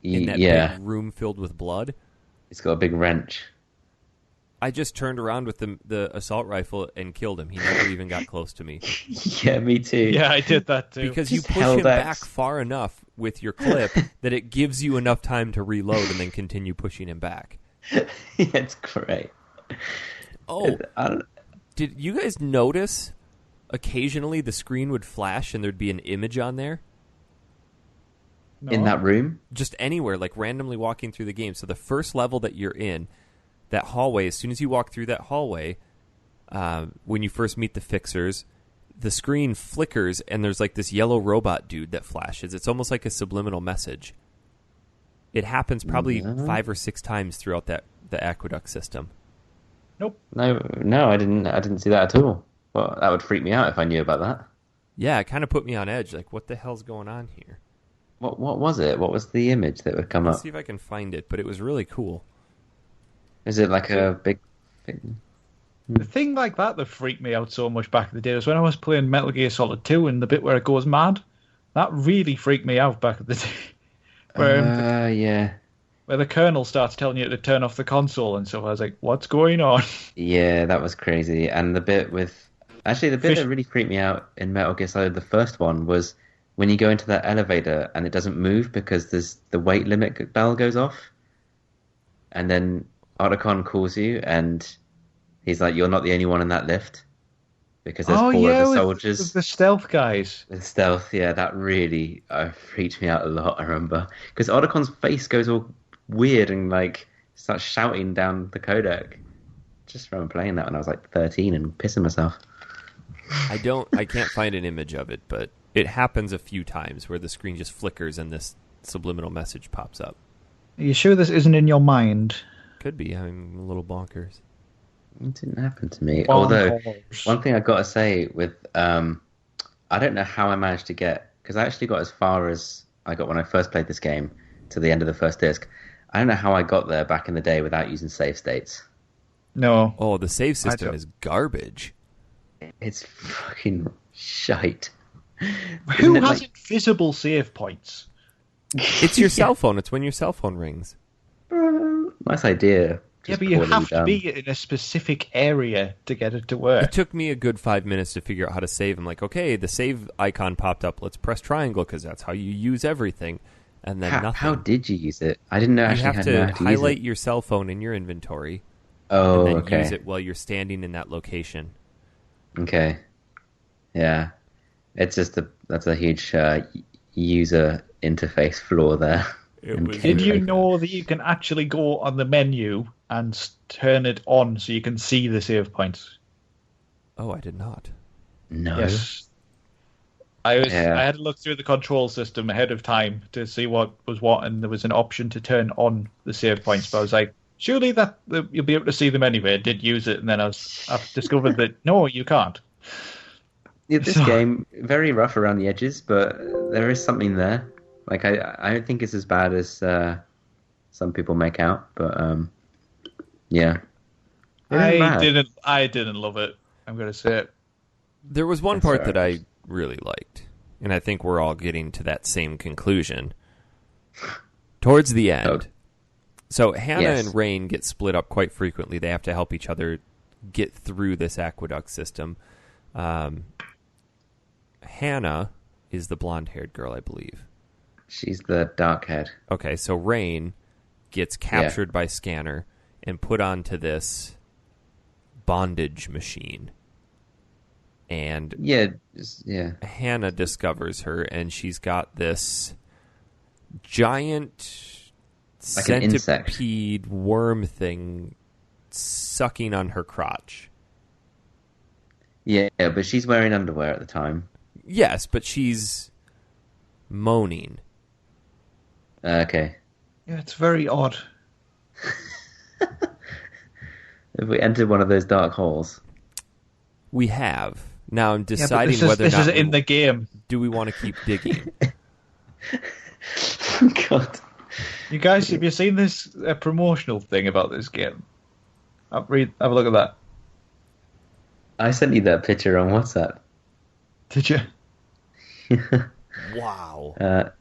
In that big room filled with blood. He's got a big wrench. I just turned around with the assault rifle and killed him. He never even got close to me. Yeah, me too. Yeah, I did that too. Because you push him back far enough with your clip that it gives you enough time to reload and then continue pushing him back. It's great. Oh, did you guys notice occasionally the screen would flash and there'd be an image on there? No. In that room? Just anywhere, like randomly walking through the game. So the first level that you're in, that hallway, as soon as you walk through that hallway, when you first meet the fixers, the screen flickers and there's like this yellow robot dude that flashes. It's almost like a subliminal message. It happens probably 5 or 6 times throughout the aqueduct system. Nope. No, I didn't see that at all. Well, that would freak me out if I knew about that. Yeah, it kind of put me on edge. Like, what the hell's going on here? What was it? What was the image that would come up? Let's see if I can find it, but it was really cool. Is it like a big... The thing like that freaked me out so much back in the day was when I was playing Metal Gear Solid 2 and the bit where it goes mad. That really freaked me out back in the day. Yeah. Where the colonel starts telling you to turn off the console and stuff. I was like, what's going on? Yeah, that was crazy. And the bit that really freaked me out in Metal Gear Solid, the first one, was when you go into that elevator and it doesn't move because the weight limit bell goes off. And then Otacon calls you and he's like, you're not the only one in that lift. Because there's four other soldiers. With the stealth guys. The stealth, yeah, that really freaked me out a lot, I remember. Because Otacon's face goes all weird and like starts shouting down the codec. Just remember playing that when I was like 13 and pissing myself. I can't find an image of it, but it happens a few times where the screen just flickers and this subliminal message pops up. Are you sure this isn't in your mind? Could be. I'm a little bonkers. It didn't happen to me. Although, one thing I got to say with, I don't know how I managed to get, because I actually got as far as I got when I first played this game, to the end of the first disc. I don't know how I got there back in the day without using save states. No. Oh, the save system is garbage. It's fucking shite. Who has invisible save points? It's your cell phone. It's when your cell phone rings. Nice idea. Yeah, but you have to be in a specific area to get it to work. It took me a good 5 minutes to figure out how to save. I'm like, okay, the save icon popped up. Let's press triangle because that's how you use everything. And then nothing. How did you use it? I didn't know actually how to use it. You have to highlight your cell phone in your inventory. Oh, and then okay. use it while you're standing in that location. Okay. Yeah. It's just that's a huge user interface flaw there. Did you know that you can actually go on the menu and turn it on so you can see the save points? Oh, I did not. No. Yes. I had to look through the control system ahead of time to see what was what, and there was an option to turn on the save points. But I was like, surely that you'll be able to see them anyway. I did use it, and then I've discovered that no, you can't. Yeah, this game very rough around the edges, but there is something there. Like I don't think it's as bad as some people make out, but yeah. I didn't love it. I'm gonna say it. There was one part that I really liked, and I think we're all getting to that same conclusion. Towards the end. So Hannah and Rain get split up quite frequently. They have to help each other get through this aqueduct system. Hannah is the blonde-haired girl, I believe. She's the dark-haired. Okay, so Rain gets captured by Scanner and put onto this bondage machine. And Hannah discovers her, and she's got this giant like centipede worm thing sucking on her crotch. Yeah, but she's wearing underwear at the time. Yes, but she's moaning. Okay. Yeah, it's very odd. Have we entered one of those dark holes? We have. Now I'm deciding whether or not... This is in the game. Do we want to keep digging? God. You guys, have you seen this promotional thing about this game? Have a look at that. I sent you that picture on WhatsApp. Did you? Wow.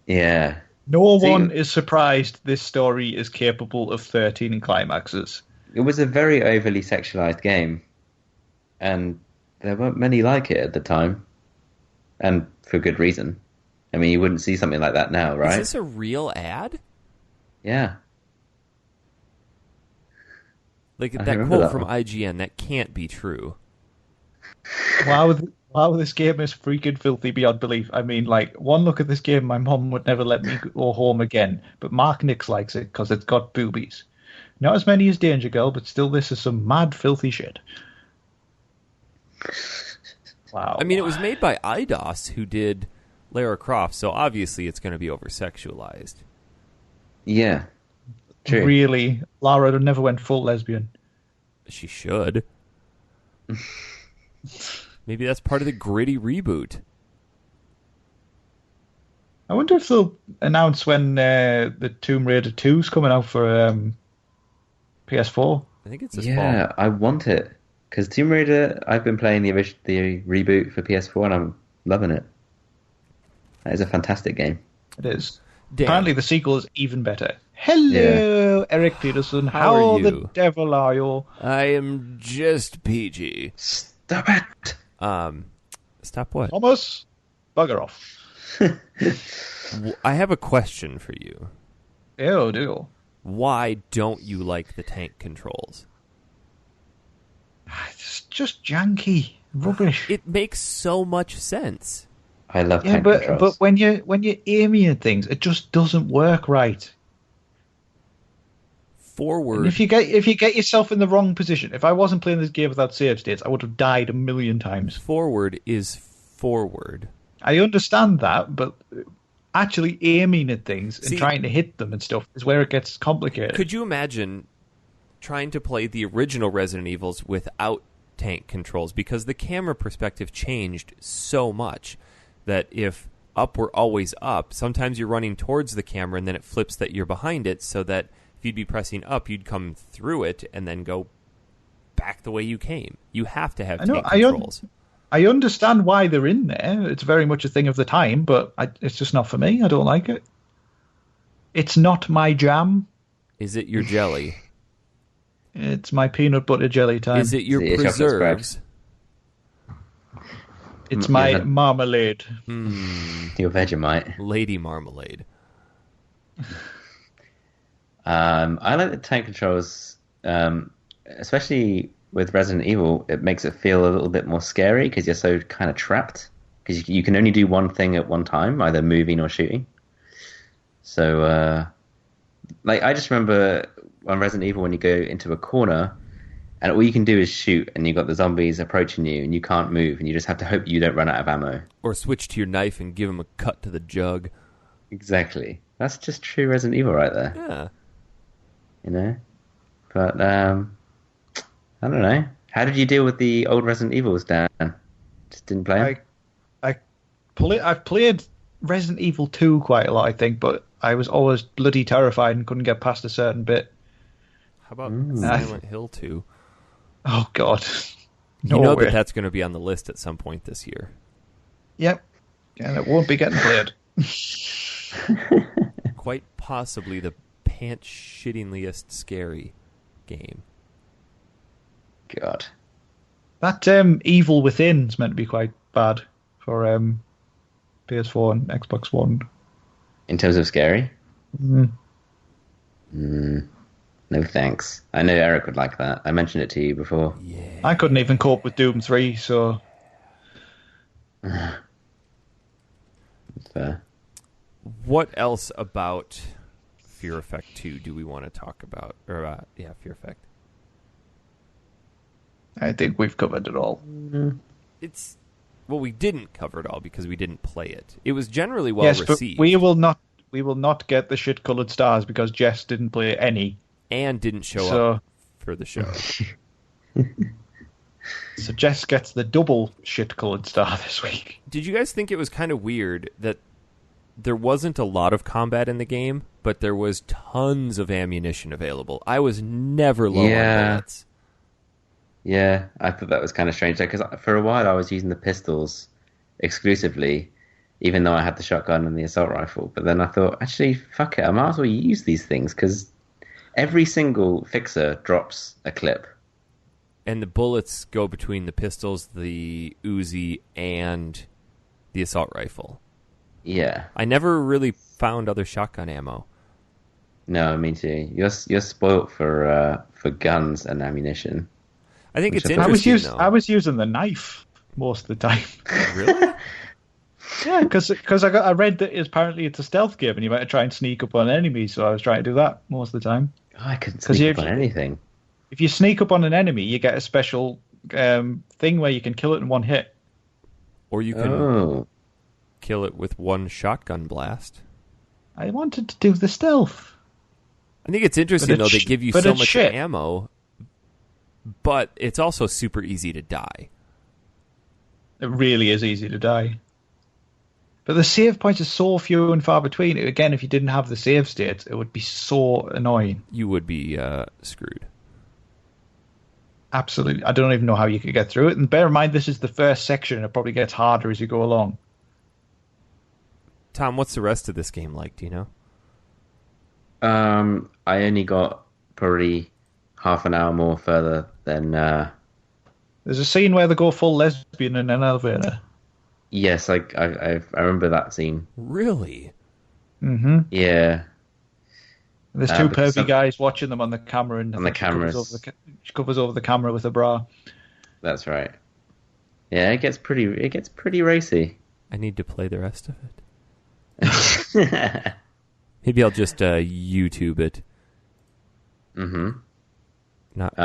Yeah. No one is surprised this story is capable of 13 climaxes. It was a very overly sexualized game, and there weren't many like it at the time, and for good reason. I mean, you wouldn't see something like that now, right? Is this a real ad? Yeah. Like that quote from IGN, that can't be true. Wow, this game is freaking filthy beyond belief. I mean, like, one look at this game, my mum would never let me go home again. But Mark Nix likes it because it's got boobies. Not as many as Danger Girl, but still this is some mad, filthy shit. Wow. I mean, it was made by IDOS, who did Lara Croft, so obviously it's going to be over-sexualized. Yeah. True. Really? Lara never went full lesbian. She should. Maybe that's part of the gritty reboot. I wonder if they'll announce when the Tomb Raider 2's coming out for PS4. I think it's this fall. Yeah, I want it. Because Tomb Raider, I've been playing the reboot for PS4 and I'm loving it. That is a fantastic game. It is. Damn. Apparently the sequel is even better. Hello, Eric Peterson. How are you? The devil are you? I am just PG. Stop it! Stop what? Thomas, bugger off. I have a question for you. Ew, do. Why don't you like the tank controls? It's just janky. Rubbish. It makes so much sense. I love tank controls. But when you're aiming at things, it just doesn't work right. Forward. And if you get yourself in the wrong position, if I wasn't playing this game without save states, I would have died a million times. Forward is forward. I understand that, but actually aiming at things and trying to hit them and stuff is where it gets complicated. Could you imagine trying to play the original Resident Evils without tank controls? Because the camera perspective changed so much that if up were always up, sometimes you're running towards the camera and then it flips that you're behind it, so that if you'd be pressing up, you'd come through it and then go back the way you came. You have to have tank controls. I understand why they're in there. It's very much a thing of the time, but it's just not for me. I don't like it. It's not my jam. Is it your jelly? It's my peanut butter jelly time. Is it your preserves? It's my marmalade. Your Vegemite. Lady marmalade. I like the tank controls, especially with Resident Evil. It makes it feel a little bit more scary because you're so kind of trapped. Because you can only do one thing at one time, either moving or shooting. So, I just remember on Resident Evil when you go into a corner and all you can do is shoot and you've got the zombies approaching you and you can't move and you just have to hope you don't run out of ammo. Or switch to your knife and give them a cut to the jug. Exactly. That's just true Resident Evil right there. Yeah. You know? But, I don't know. How did you deal with the old Resident Evils, Dan? Just didn't play them? I've played Resident Evil 2 quite a lot, I think, but I was always bloody terrified and couldn't get past a certain bit. How about Silent Hill 2? Oh, God. You know that's going to be on the list at some point this year. Yep. And it won't be getting played. Quite possibly the pants-shittingest scary game. God. That Evil Within is meant to be quite bad for PS4 and Xbox One. In terms of scary? No thanks. I know Eric would like that. I mentioned it to you before. Yeah. I couldn't even cope with Doom 3, so... That's fair. What else about Fear Effect 2 do we want to talk about? Or, Fear Effect. I think we've covered it all. Well, we didn't cover it all because we didn't play it. It was generally well received. But we will not get the shit-coloured stars because Jess didn't play any. And didn't show up for the show. So Jess gets the double shit-coloured star this week. Did you guys think it was kind of weird that there wasn't a lot of combat in the game, but there was tons of ammunition available? I was never low on bullets. Yeah, I thought that was kind of strange because for a while I was using the pistols exclusively, even though I had the shotgun and the assault rifle. But then I thought, actually, fuck it, I might as well use these things because every single fixer drops a clip. And the bullets go between the pistols, the Uzi, and the assault rifle. Yeah. I never really found other shotgun ammo. No, me too. You're spoilt for guns and ammunition. I think it's interesting, though. I was using the knife most of the time. Really? Yeah, because I read that apparently it's a stealth game and you might try and sneak up on enemies, so I was trying to do that most of the time. Oh, I couldn't sneak up on anything. If you sneak up on an enemy, you get a special thing where you can kill it in one hit. Or you can kill it with one shotgun blast. I wanted to do the stealth. I think it's interesting, though, they give you so much ammo, but it's also super easy to die. It really is easy to die. But the save points are so few and far between. Again, if you didn't have the save states, it would be so annoying. You would be screwed. Absolutely. I don't even know how you could get through it. And bear in mind, this is the first section, and it probably gets harder as you go along. Tom, what's the rest of this game like? Do you know? I only got probably half an hour more further than. There's a scene where they go full lesbian in an elevator. Yes, I remember that scene. Really? Mm-hmm. Yeah. There's two pervy guys watching them on the camera, and on the cameras. She covers over the camera with a bra. That's right. Yeah, it gets pretty racy. I need to play the rest of it. Maybe I'll just YouTube it. Mm-hmm. Not.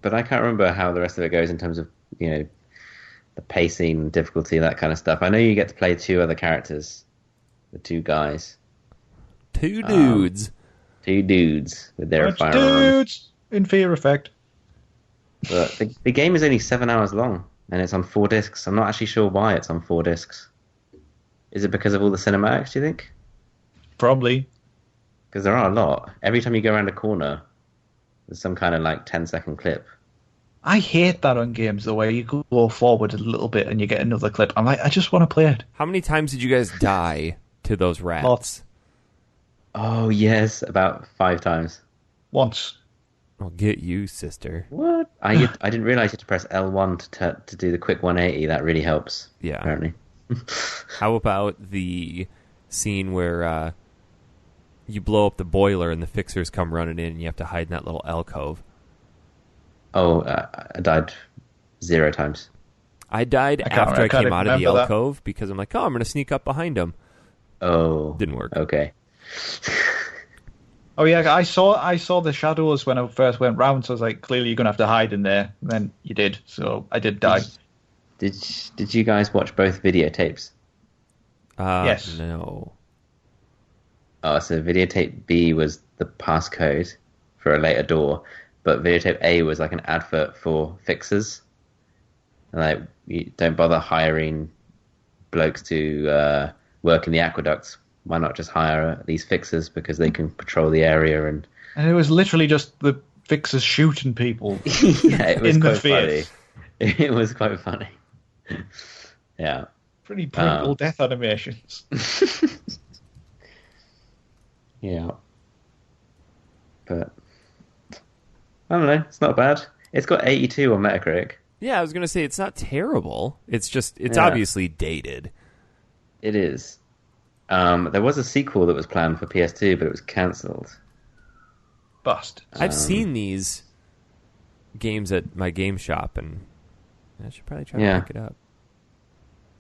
But I can't remember how the rest of it goes in terms of the pacing, difficulty, that kind of stuff. I know you get to play two other characters, the two guys. Two dudes. Two dudes with their firearms. Dudes in Fear Effect. But the game is only 7 hours long, and it's on 4 discs. I'm not actually sure why it's on 4 discs. Is it because of all the cinematics, do you think? Probably. Because there are a lot. Every time you go around a corner, there's some kind of 10-second clip. I hate that on games, the way you go forward a little bit and you get another clip. I'm like, I just want to play it. How many times did you guys die to those rats? Lots. Oh, yes, about 5 times. Once. I'll get you, sister. What? I didn't realize you had to press L1 to do the quick 180. That really helps. Yeah. Apparently. How about the scene where you blow up the boiler and the fixers come running in and you have to hide in that little alcove? Oh, I died 0 times. I died after I came out of the alcove because I'm like, I'm going to sneak up behind him. Oh. Didn't work. Okay. Oh yeah, I saw the shadows when I first went round, so I was like, clearly you're gonna have to hide in there. And then you did, so I did die. Did you guys watch both videotapes? Yes. No. Oh, so videotape B was the passcode for a later door, but videotape A was like an advert for fixers. And you don't bother hiring blokes to work in the aqueducts. Why not just hire these fixers because they can patrol the area and it was literally just the fixers shooting people. Yeah, it was in quite the face. funny. It was quite funny. Yeah. Pretty brutal death animations. Yeah. But I don't know, it's not bad. It's got 82 on Metacritic. Yeah, I was going to say it's not terrible. It's just obviously dated. It is. There was a sequel that was planned for PS2, but it was cancelled. Bust. I've seen these games at my game shop, and I should probably try to pick it up.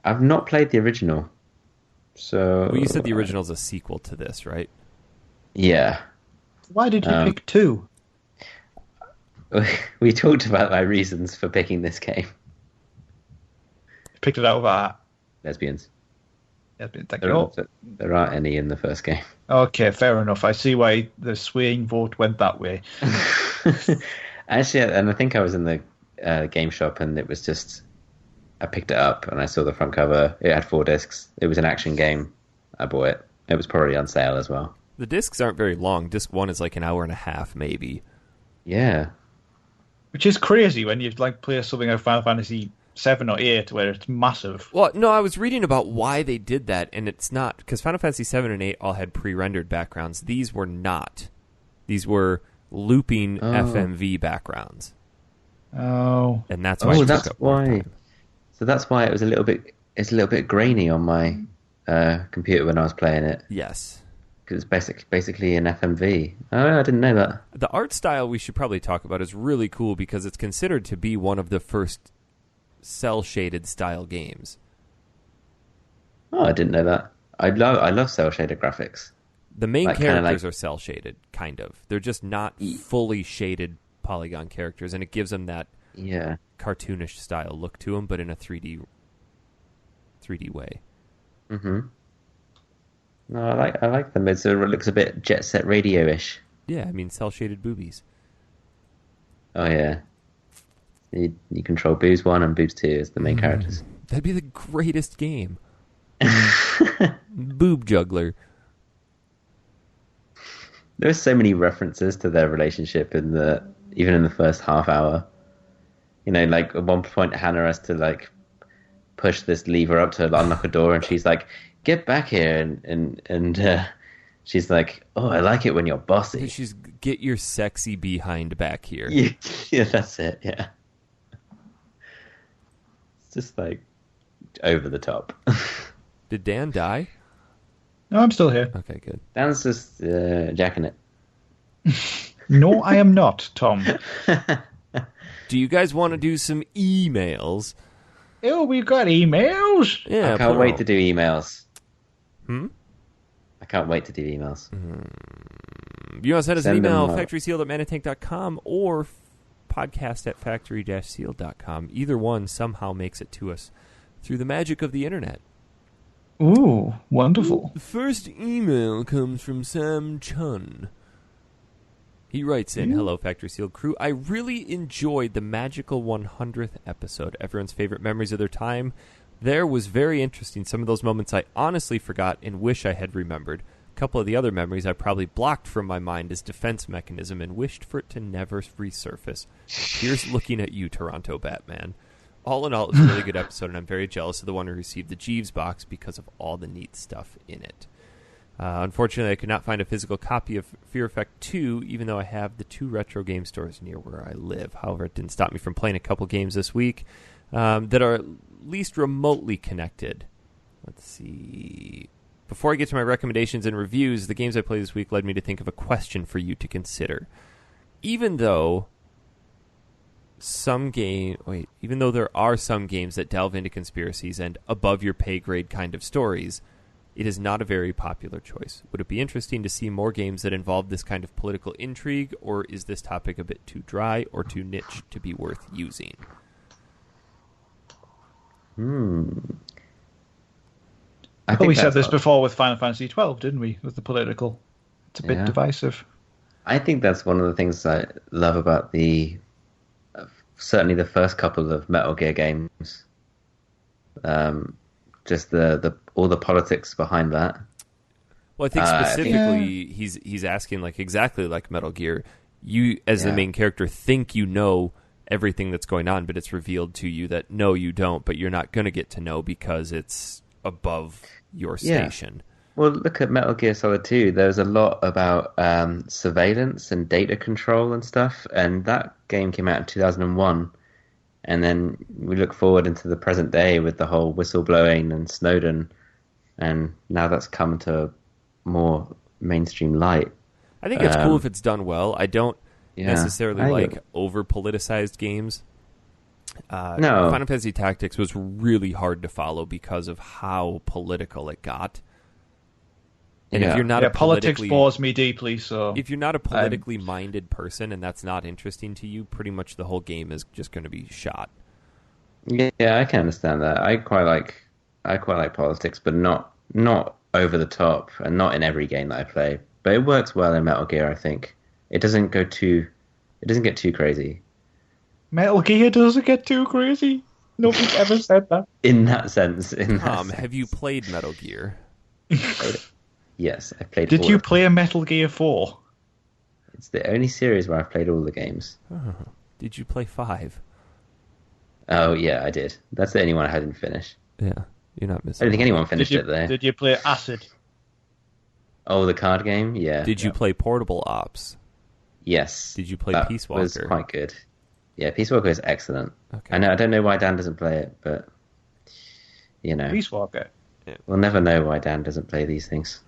I've not played the original, so... Well, you said the original's a sequel to this, right? Yeah. Why did you pick 2? We talked about my reasons for picking this game. Picked it out of our... Lesbians. There aren't any in the first game. Okay, fair enough. I see why the swaying vote went that way. Actually, and I think I was in the game shop, and it was just... I picked it up, and I saw the front cover. It had 4 discs. It was an action game. I bought it. It was probably on sale as well. The discs aren't very long. Disc 1 is like an hour and a half, maybe. Yeah. Which is crazy when you play something like Final Fantasy 7 or 8 where it's massive. Well, no, I was reading about why they did that, and it's not, because Final Fantasy 7 and 8 all had pre-rendered backgrounds. These were not. These were looping FMV backgrounds. Oh. And that's why it took up more time. So that's why it's a little bit grainy on my computer when I was playing it. Yes. Because it's basically an FMV. Oh, I didn't know that. The art style we should probably talk about is really cool because it's considered to be one of the first cel-shaded style games. Oh, I didn't know that. I love cel-shaded graphics. The main characters are cel-shaded, kind of. They're just not fully shaded polygon characters, and it gives them that cartoonish style look to them, but in a 3D way. Mm-hmm. No, I like them. It looks a bit Jet Set Radio-ish. Yeah, I mean, cel-shaded boobies. Oh, yeah. You control Boobs 1 and Boobs 2 as the main characters. That'd be the greatest game. Boob juggler. There's so many references to their relationship in the even in the first half hour. You know, like at one point Hannah has to like push this lever up to unlock a door, and she's like, "Get back here!" and she's like, "Oh, I like it when you're bossy." She's get your sexy behind back here. Yeah, that's it. Yeah, it's just like over the top. Did Dan die? No, I'm still here. Okay, good. Dan's just jacking it. No, I am not, Tom. Do you guys want to do some emails? Oh, we've got emails. Yeah, I can't wait to do emails. Hmm? I can't wait to do emails. You want to send us an email, them, factorysealed@manatank.com or podcast@factory-sealed.com. Either one somehow makes it to us through the magic of the internet. Ooh, wonderful. The first email comes from Sam Chun. He writes in, "Hello, Factory Sealed crew. I really enjoyed the magical 100th episode. Everyone's favorite memories of their time there was very interesting. Some of those moments I honestly forgot and wish I had remembered. A couple of the other memories I probably blocked from my mind as defense mechanism and wished for it to never resurface. Here's looking at you, Toronto Batman. All in all, it was a really good episode, and I'm very jealous of the one who received the Jeeves box because of all the neat stuff in it. Unfortunately, I could not find a physical copy of Fear Effect 2, even though I have the 2 retro game stores near where I live. However, it didn't stop me from playing a couple games this week that are at least remotely connected. Let's see. Before I get to my recommendations and reviews, the games I played this week led me to think of a question for you to consider. Even though there are some games that delve into conspiracies and above your pay grade kind of stories, it is not a very popular choice. Would it be interesting to see more games that involve this kind of political intrigue, or is this topic a bit too dry or too niche to be worth using? I think we said this before with Final Fantasy 12, didn't we? With the political. It's a bit divisive. I think that's one of the things I love about certainly the first couple of Metal Gear games. Just all the politics behind that. Well, I think specifically he's asking like exactly like Metal Gear. You, as the main character, think you know everything that's going on, but it's revealed to you that no, you don't, but you're not going to get to know because it's above your station. Well, look at Metal Gear Solid 2. There's a lot about surveillance and data control and stuff, and that game came out in 2001. And then we look forward into the present day with the whole whistleblowing and Snowden, and now that's come to more mainstream light. I think it's cool if it's done well. I don't necessarily like over-politicized games. No. Final Fantasy Tactics was really hard to follow because of how political it got. And if you're not politics bores me deeply. So if you're not a politically minded person and that's not interesting to you, pretty much the whole game is just going to be shot. Yeah, I can understand that. I quite like politics, but not over the top, and not in every game that I play. But it works well in Metal Gear. I think it doesn't get too crazy. Metal Gear doesn't get too crazy. Nobody's ever said that. In that sense. Have you played Metal Gear? Yes, I played. Did you play a Metal Gear 4? It's the only series where I've played all the games. Oh. Did you play 5? Oh yeah, I did. That's the only one I hadn't finished. Yeah, you're not missing. I don't think anyone finished it there. Did you play Acid? Oh, the card game? Yeah. Did you play Portable Ops? Yes. Did you play Peace Walker? That was quite good. Yeah, Peace Walker is excellent. Okay. I don't know why Dan doesn't play it, but you know. Peace Walker. Yeah. We'll never know why Dan doesn't play these things.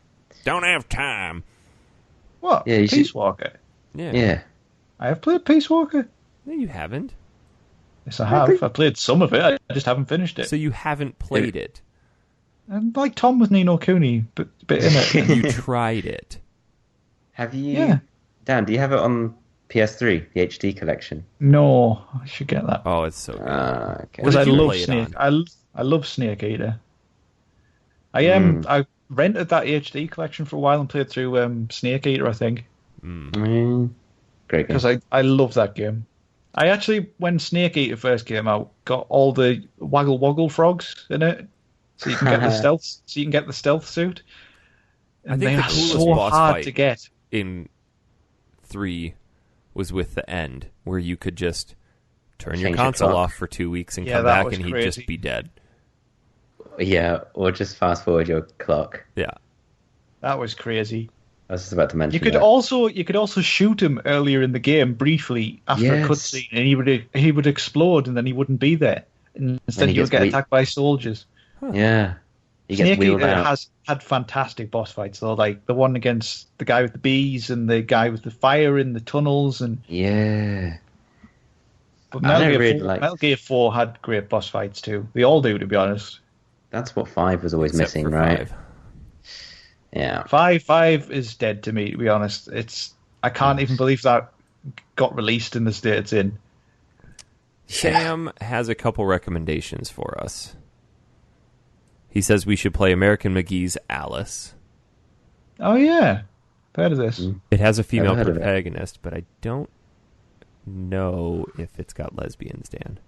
Don't have time. What? Yeah, Peace Walker? Yeah. I have played Peace Walker. No, you haven't. Yes, I have. I played some of it. I just haven't finished it. So you haven't played it. And like Tom with Ni no Kuni, but a bit in it. You tried it. Have you? Yeah. Dan, do you have it on PS3, the HD collection? No, I should get that. Oh, it's so good. Okay. Because I love Snake. I love Snake Eater. I rented that HD collection for a while and played through Snake Eater, I think. Great game. Because I love that game. I actually, when Snake Eater first came out, got all the Waggle Woggle frogs in it, so you can get the stealth. So you can get the stealth suit. And I think they the are coolest so boss hard fight to get in 3 was with the end, where you could just turn your Change console your clock. off for 2 weeks and Yeah, come that back was and he'd crazy. just be dead. Yeah, or just fast forward your clock. Yeah. That was crazy. I was just about to mention You could that. also shoot him earlier in the game briefly after a Yes. cutscene, and he would explode, and then he wouldn't be there. And instead, he he would gets get weak. attacked by soldiers. Yeah. He gets Snake wheeled Eater out. has had fantastic boss fights, though, like the one against the guy with the bees and the guy with the fire in the tunnels. And Yeah. but I don't really like- Metal Gear 4 had great boss fights too. They all do, to be honest. That's what 5 was always Except missing, for right? 5. Yeah. Five is dead to me, to be honest. I can't even believe that got released in the state it's in. Sam has a couple recommendations for us. He says we should play American McGee's Alice. Oh yeah, heard of this? It has a female Never heard of it. protagonist, but I don't know if it's got lesbians, Dan.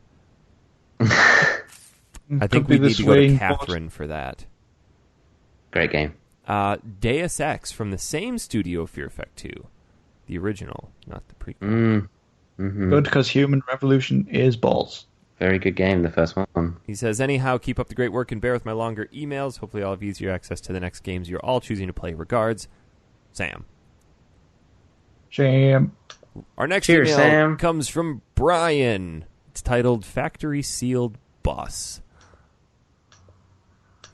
I think Could be we the need to go to swaying Catherine for that. Great game. Deus Ex from the same studio Fear Effect 2. The original, not the prequel. Mm-hmm. Good, because Human Revolution is balls. Very good game, the first one. He says, anyhow, keep up the great work and bear with my longer emails. Hopefully I'll have easier access to the next games you're all choosing to play. Regards, Sam. Shame. Our next Cheers, email Sam. comes from Brian. It's titled Factory Sealed Bus.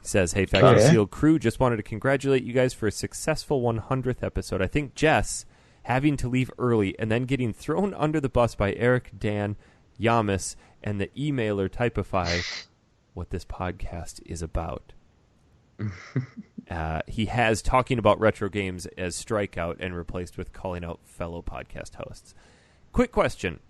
He says, hey, Factory Okay. Sealed crew, just wanted to congratulate you guys for a successful 100th episode. I think Jess having to leave early and then getting thrown under the bus by Eric, Dan, Yamas, and the emailer typify what this podcast is about. He has talking about retro games as strikeout and replaced with calling out fellow podcast hosts. Quick question.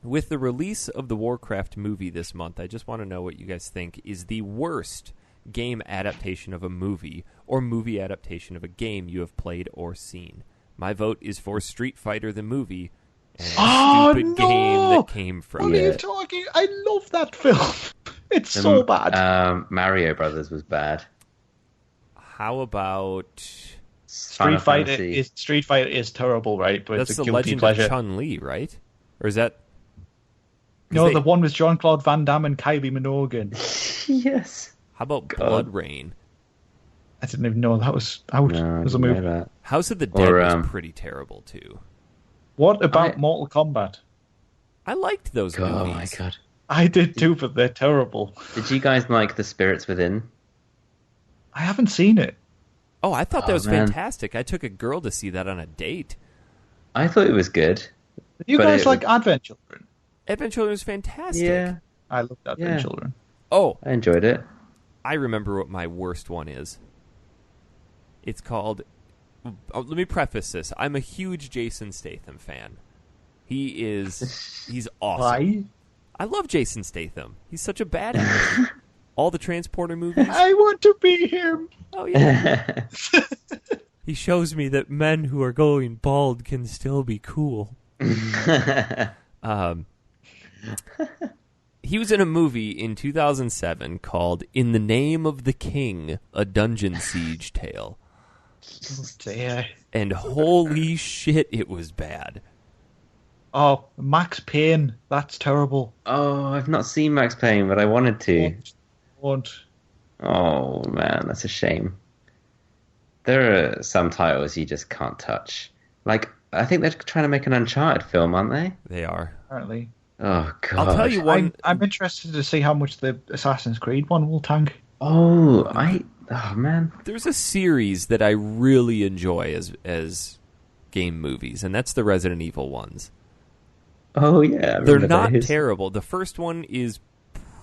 With the release of the Warcraft movie this month, I just want to know what you guys think is the worst game adaptation of a movie or movie adaptation of a game you have played or seen. My vote is for Street Fighter the movie and the stupid game that came from What are it. you talking? I love that film. It's so bad. Mario Brothers was bad. How about... Final Fantasy. Street Fighter is terrible, right? But That's it's a the guilty Legend pleasure. of Chun-Li, right? Or is that... No, they- the one with Jean-Claude Van Damme and Kylie Minogue. Yes. How about God. Blood Rain? I didn't even know that was out. No, It was a I didn't movie. know that. House of the Dead Or, was pretty terrible, too. What about I- Mortal Kombat? I liked those Oh movies. my god. I did too, but they're terrible. Did you guys like The Spirits Within? I haven't seen it. Oh, I thought that Oh, was man. fantastic. I took a girl to see that on a date. I thought it was good. You But guys it like was- Advent Children? Advent Children was fantastic. Yeah, I love Advent Yeah. Children. Oh, I enjoyed it. I remember what my worst one is. It's called... Oh, let me preface this. I'm a huge Jason Statham fan. He's awesome. Why? I love Jason Statham. He's such a badass. All the Transporter movies. I want to be him. Oh, yeah. He shows me that men who are going bald can still be cool. He was in a movie in 2007 called In the Name of the King, A Dungeon Siege Tale. Dear. And holy shit, it was bad. Oh, Max Payne. That's terrible. Oh, I've not seen Max Payne, but I wanted to. Won't. Oh man, that's a shame. There are some titles you just can't touch. Like, I think they're trying to make an Uncharted film, aren't they? They are. Apparently. Oh god. I'll tell you one. I'm interested to see how much the Assassin's Creed one will tank. Oh man. There's a series that I really enjoy as game movies, and that's the Resident Evil ones. Oh yeah, I They're remember not those. terrible. The first one is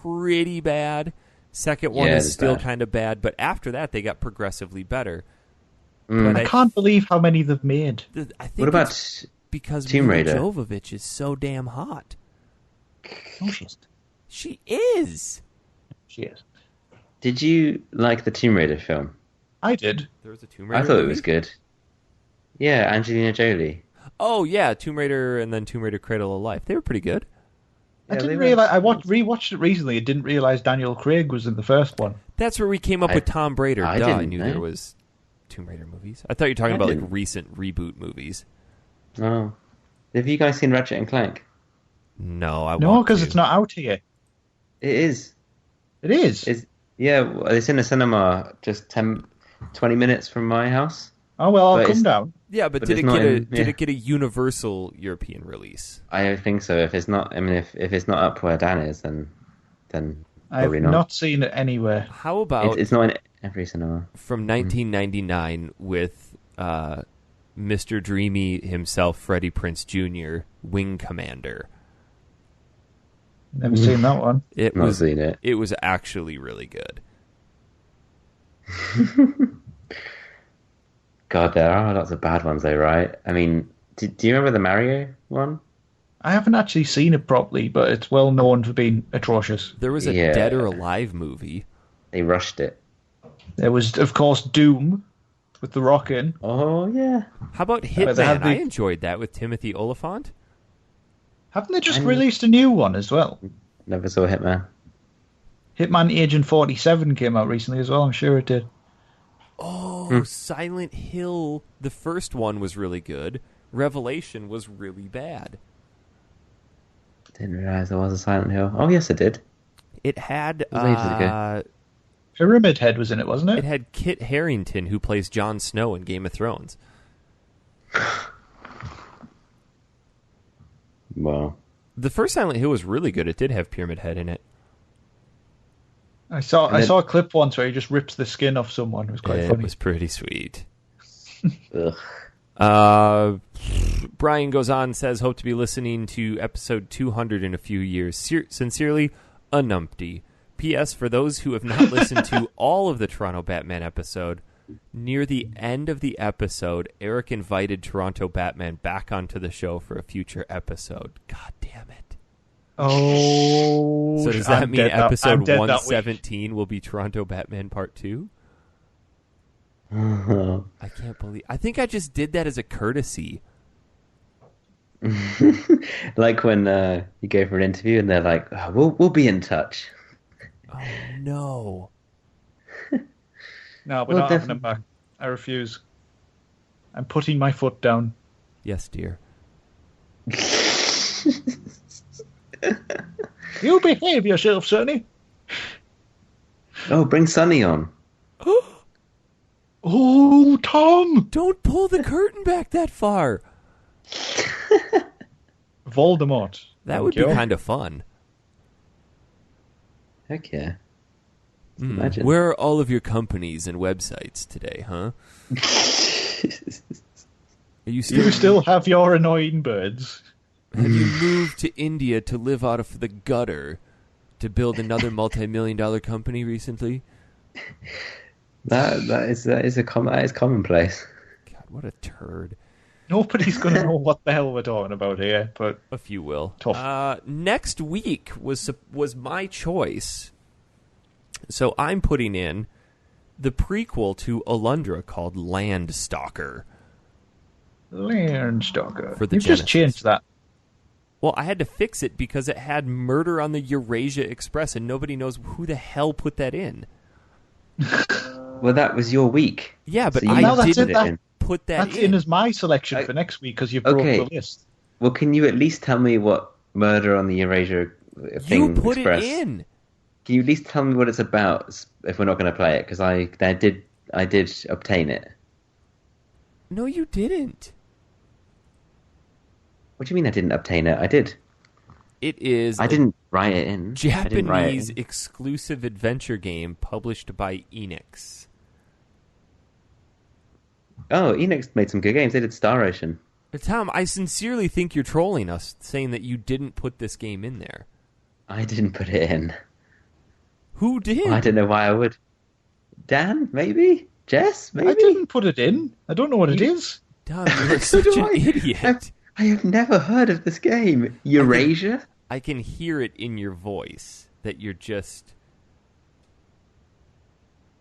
pretty bad. Second one Yeah, is it's still bad. kind of bad, but after that they got progressively better. Mm. But I can't believe how many they've made. I think What about it's because Tomb Mila Raider? Jovovich is so damn hot. No, she isn't. She is. She is. Did you like the Tomb Raider film? I did. There was a Tomb Raider I thought it movie? was good. Yeah, Angelina Jolie. Oh yeah, Tomb Raider and then Tomb Raider Cradle of Life. They were pretty good. I Yeah, didn't they were- realize. Rewatched it recently. I didn't realize Daniel Craig was in the first one. That's where we came up with Tom Raider. I Duh, I didn't knew know. there was Tomb Raider movies. I thought you were talking I about like didn't. recent reboot movies. Oh. Have you guys seen Ratchet and Clank? No, I No, want because to. it's not out here. It is. It is. It's in a cinema just 20 minutes from my house. Oh well, I'll But come down. Yeah, but But did it's it not get a in- did yeah. it get a universal European release? I think so. If it's not, I mean, if it's not up where Dan is, then I've probably not seen it anywhere. How about It's not in every cinema. from 1999 with Mr. Dreamy himself, Freddie Prinze Jr., Wing Commander? Never seen that one. It Not was seen it. It was actually really good. God, there are lots of bad ones though, right? I mean, do you remember the Mario one? I haven't actually seen it properly, but it's well known for being atrocious. There was a Yeah. Dead or Alive movie. They rushed it. There was, of course, Doom with The Rock in. Oh yeah. How about they Hitman? had the- I enjoyed that with Timothy Olyphant. Haven't they just And- released a new one as well? Never saw Hitman. Hitman Agent 47 came out recently as well, I'm sure it did. Oh, Silent Hill. The first one was really good. Revelation was really bad. Didn't realize there was a Silent Hill. Oh yes, I did. It had was ages ago. Pyramid Head was in it, wasn't it? It had Kit Harington, who plays Jon Snow in Game of Thrones. Well, The first Silent Hill was really good. It did have Pyramid Head in it. I saw then- a clip once where he just rips the skin off someone. It was quite It funny. was pretty sweet. ugh. Brian goes on and says, hope to be listening to episode 200 in a few years. Sincerely, a numpty. P.S. For those who have not listened to all of the Toronto Batman episode, near the end of the episode, Eric invited Toronto Batman back onto the show for a future episode. God damn it. Oh, So does that I'm mean dead I'm episode dead that week. 117 will be Toronto Batman Part 2? I can't believe... I think I just did that as a courtesy. Like when you go for an interview and they're like, oh, we'll be in touch. Oh, no. No, we're Well, not having him back. I refuse. I'm putting my foot down. Yes, dear. You behave yourself, Sonny. Oh, bring Sonny on. Oh, Tom! Don't pull the curtain back that far. Voldemort. That Thank would you. be kind of fun. Heck yeah. Imagine. Where are all of your companies and websites today, huh? Are you You still have your annoying birds. have you moved to India to live out of the gutter to build another multi-million-dollar company recently? That is commonplace. God, what a turd. Nobody's going to know what the hell we're talking about here, but A few will. Tough. Next week was my choice. So I'm putting in the prequel to Alundra called Landstalker. Landstalker. For the You've just Genesis. changed that. Well, I had to fix it because it had Murder on the Eurasia Express, and nobody knows who the hell put that in. Well, that was your week. Yeah, but So you I Now that's didn't it, that- in. put that That's in. in as my selection for next week because you broke Okay. the list. Well, can you at least tell me what Murder on the Eurasia You put Express? it in. Can you at least tell me what it's about if we're not going to play it? Because I did obtain it. No, you didn't. What do you mean I didn't obtain it? I did. It is I didn't write it in. I didn't write it Japanese in. exclusive adventure game published by Enix. Oh, Enix made some good games. They did Star Ocean. Tom, I sincerely think you're trolling us, saying that you didn't put this game in there. I didn't put it in. Who did? I don't know why I would. Dan, maybe? Jess, maybe? I didn't put it in. I don't know what it is. Tom, you're So such do an I. idiot. I have never heard of this game. Eurasia? I can hear it in your voice that you're just...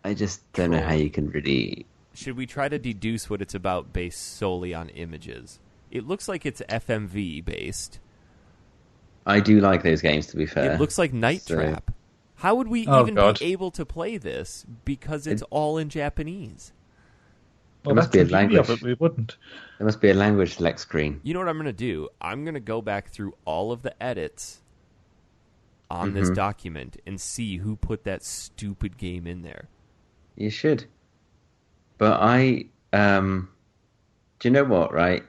I just don't know how you can really... Should we try to deduce what it's about based solely on images? It looks like it's FMV based. I do like those games, to be fair. It looks like Night So- Trap. How would we Oh, even God. be able to play this because it's all in Japanese? Well, must that's be a the beauty of language. it. We wouldn't. There must be a language select screen. You know what I'm going to do? I'm going to go back through all of the edits on this document and see who put that stupid game in there. You should. But do you know what, right?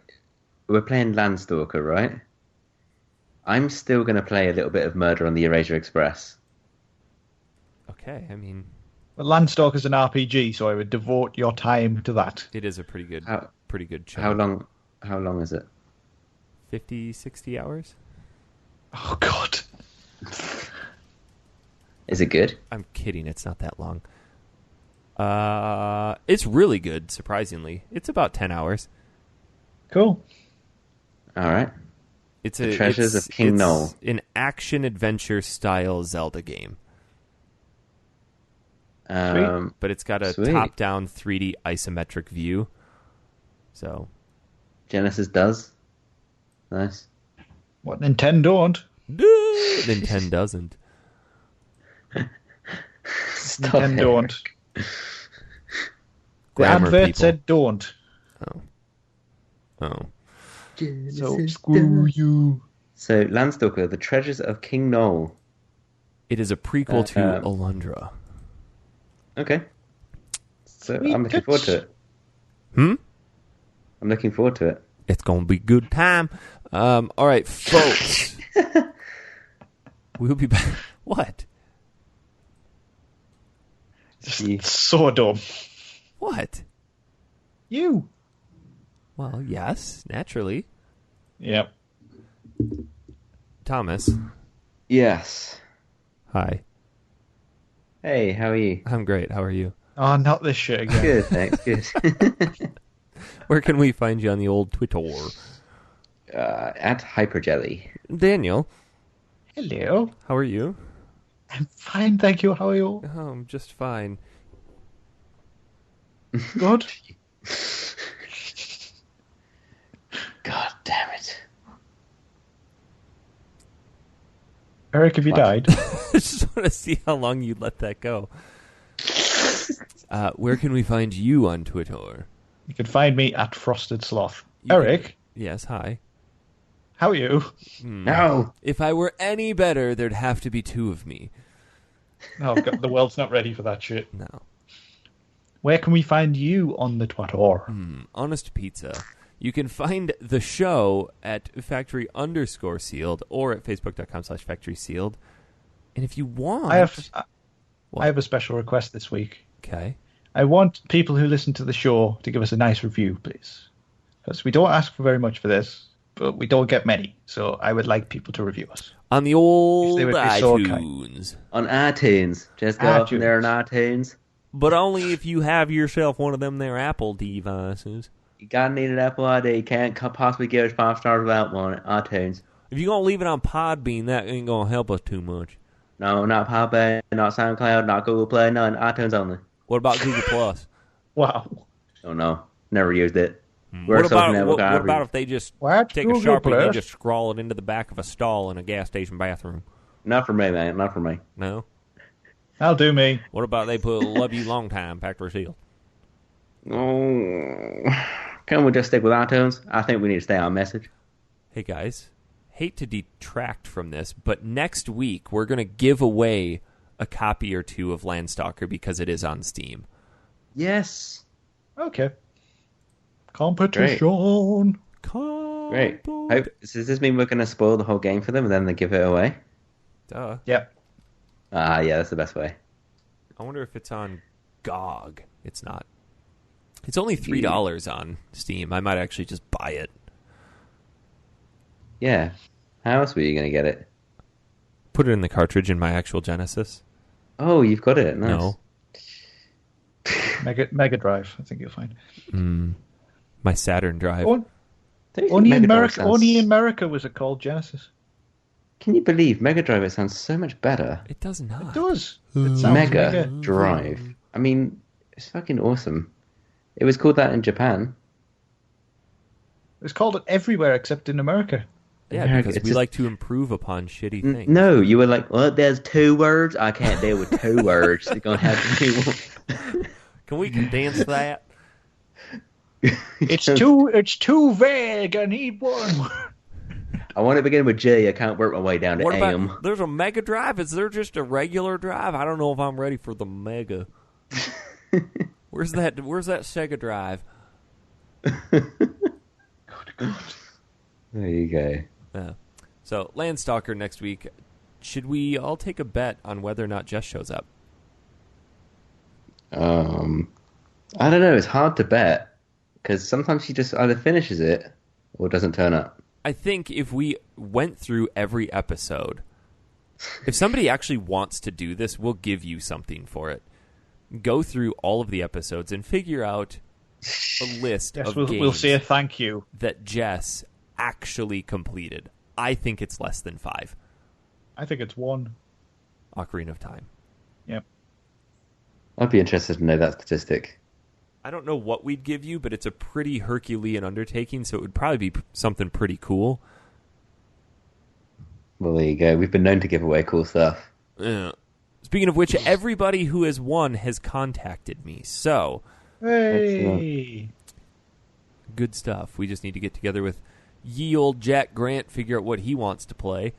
We're playing Landstalker, right? I'm still going to play a little bit of Murder on the Erasure Express. Okay, I mean... Well, Landstalker's an RPG, so I would devote your time to that. It is a pretty good chunk. How long is it? 50, 60 hours? Oh, God. Is it good? I'm kidding, it's not that long. It's really good, surprisingly. It's about 10 hours. Cool. All right. It's The Treasures of King Noel. An action-adventure style Zelda game. But it's got a top-down 3D isometric view. So... Genesis does. Nice. What Nintendo don't. Nintendo doesn't. Nintendo don't. The Grammar advert people. said don't. Oh. So screw you. So, Landstalker, The Treasures of King Noel. It is a prequel to Alundra. Okay. So, Sweet I'm looking forward to it. I'm looking forward to it. It's going to be good time. All right, folks. We'll be back. What? So dumb. What? You. Well, yes, naturally. Yep. Thomas. Yes. Hi. Hey, how are you? I'm great. How are you? Oh, not this shit again. Good, thanks. Good. Where can we find you on the old Twitter? At Hyperjelly. Daniel. Hello. How are you? I'm fine, thank you. How are you? Oh, I'm just fine. Good. God damn it. Eric, have you died? I just want to see how long you let that go. Where can we find you on Twitter? You can find me at Frosted Sloth. Eric, Yes, hi. how are you? No. If I were any better, there'd have to be two of me. Oh, God, the world's not ready for that shit. No. Where can we find you on the Twitter? Honest Pizza. You can find the show at factory_sealed or at facebook.com/factorysealed. And if you want... I have a special request this week. Okay. I want people who listen to the show to give us a nice review, please. Because we don't ask for very much for this, but we don't get many. So I would like people to review us. On the old If they would be so iTunes. On iTunes. Just go up in there on iTunes. But only if you have yourself one of them there Apple devices. You gotta need an Apple ID. Can't possibly give us 5 stars without one. iTunes. If you're going to leave it on Podbean, that ain't going to help us too much. No, not Podbean, not SoundCloud, not Google Play, none. iTunes only. What about Google Plus? Wow. Oh no, never used it. What about if they just What? take Google a Sharpie and Plus? just scrawl it into the back of a stall in a gas station bathroom? Not for me, man. Not for me. No? That'll do me. What about they put love you long time, factory seal? Oh, can we just stick with iTunes? I think we need to stay on message. Hey guys, hate to detract from this, but next week we're going to give away a copy or two of Landstalker because it is on Steam. Yes. Okay. Competition. Great. Does this mean we're going to spoil the whole game for them and then they give it away? Duh. Yep. Yeah, that's the best way. I wonder if it's on GOG. It's not. It's only $3 on Steam. I might actually just buy it. Yeah. How else were you going to get it? Put it in the cartridge in my actual Genesis. Oh, you've got it. Nice. No. Mega Drive, I think you'll find. My Saturn drive. Only in America was it called Genesis. Can you believe Mega Drive? It sounds so much better. It does not. It does. It sounds Mega Drive. I mean, it's fucking awesome. It was called that in Japan. It's called it everywhere except in America. Yeah, America, because we like to improve upon shitty things. No, you were like, well, there's 2 words. I can't deal with 2 words. You're going to have to do one. Can we condense that? It's too vague. I need one. I want to begin with G. I can't work my way down to What AM. about, there's a Mega Drive? Is there just a regular drive? I don't know if I'm ready for the Mega. Where's that Sega Drive? There you go. Yeah. So, Landstalker next week. Should we all take a bet on whether or not Jess shows up? I don't know. It's hard to bet because sometimes she just either finishes it or doesn't turn up. I think if we went through every episode, if somebody actually wants to do this, we'll give you something for it. Go through all of the episodes and figure out a list of games we'll say a thank you that Jess actually completed. I think it's less than 5. I think it's 1. Ocarina of Time. Yep. I'd be interested to know that statistic. I don't know what we'd give you, but it's a pretty Herculean undertaking, so it would probably be something pretty cool. Well, there you go. We've been known to give away cool stuff. Speaking of which, everybody who has won has contacted me, so... Hey! Good stuff. We just need to get together with ye old Jack Grant, figure out what he wants to play.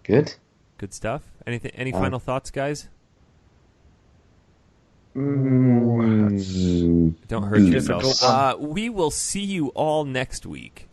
Good. Good stuff. Any final thoughts, guys? Mm. Don't hurt yourself. We will see you all next week.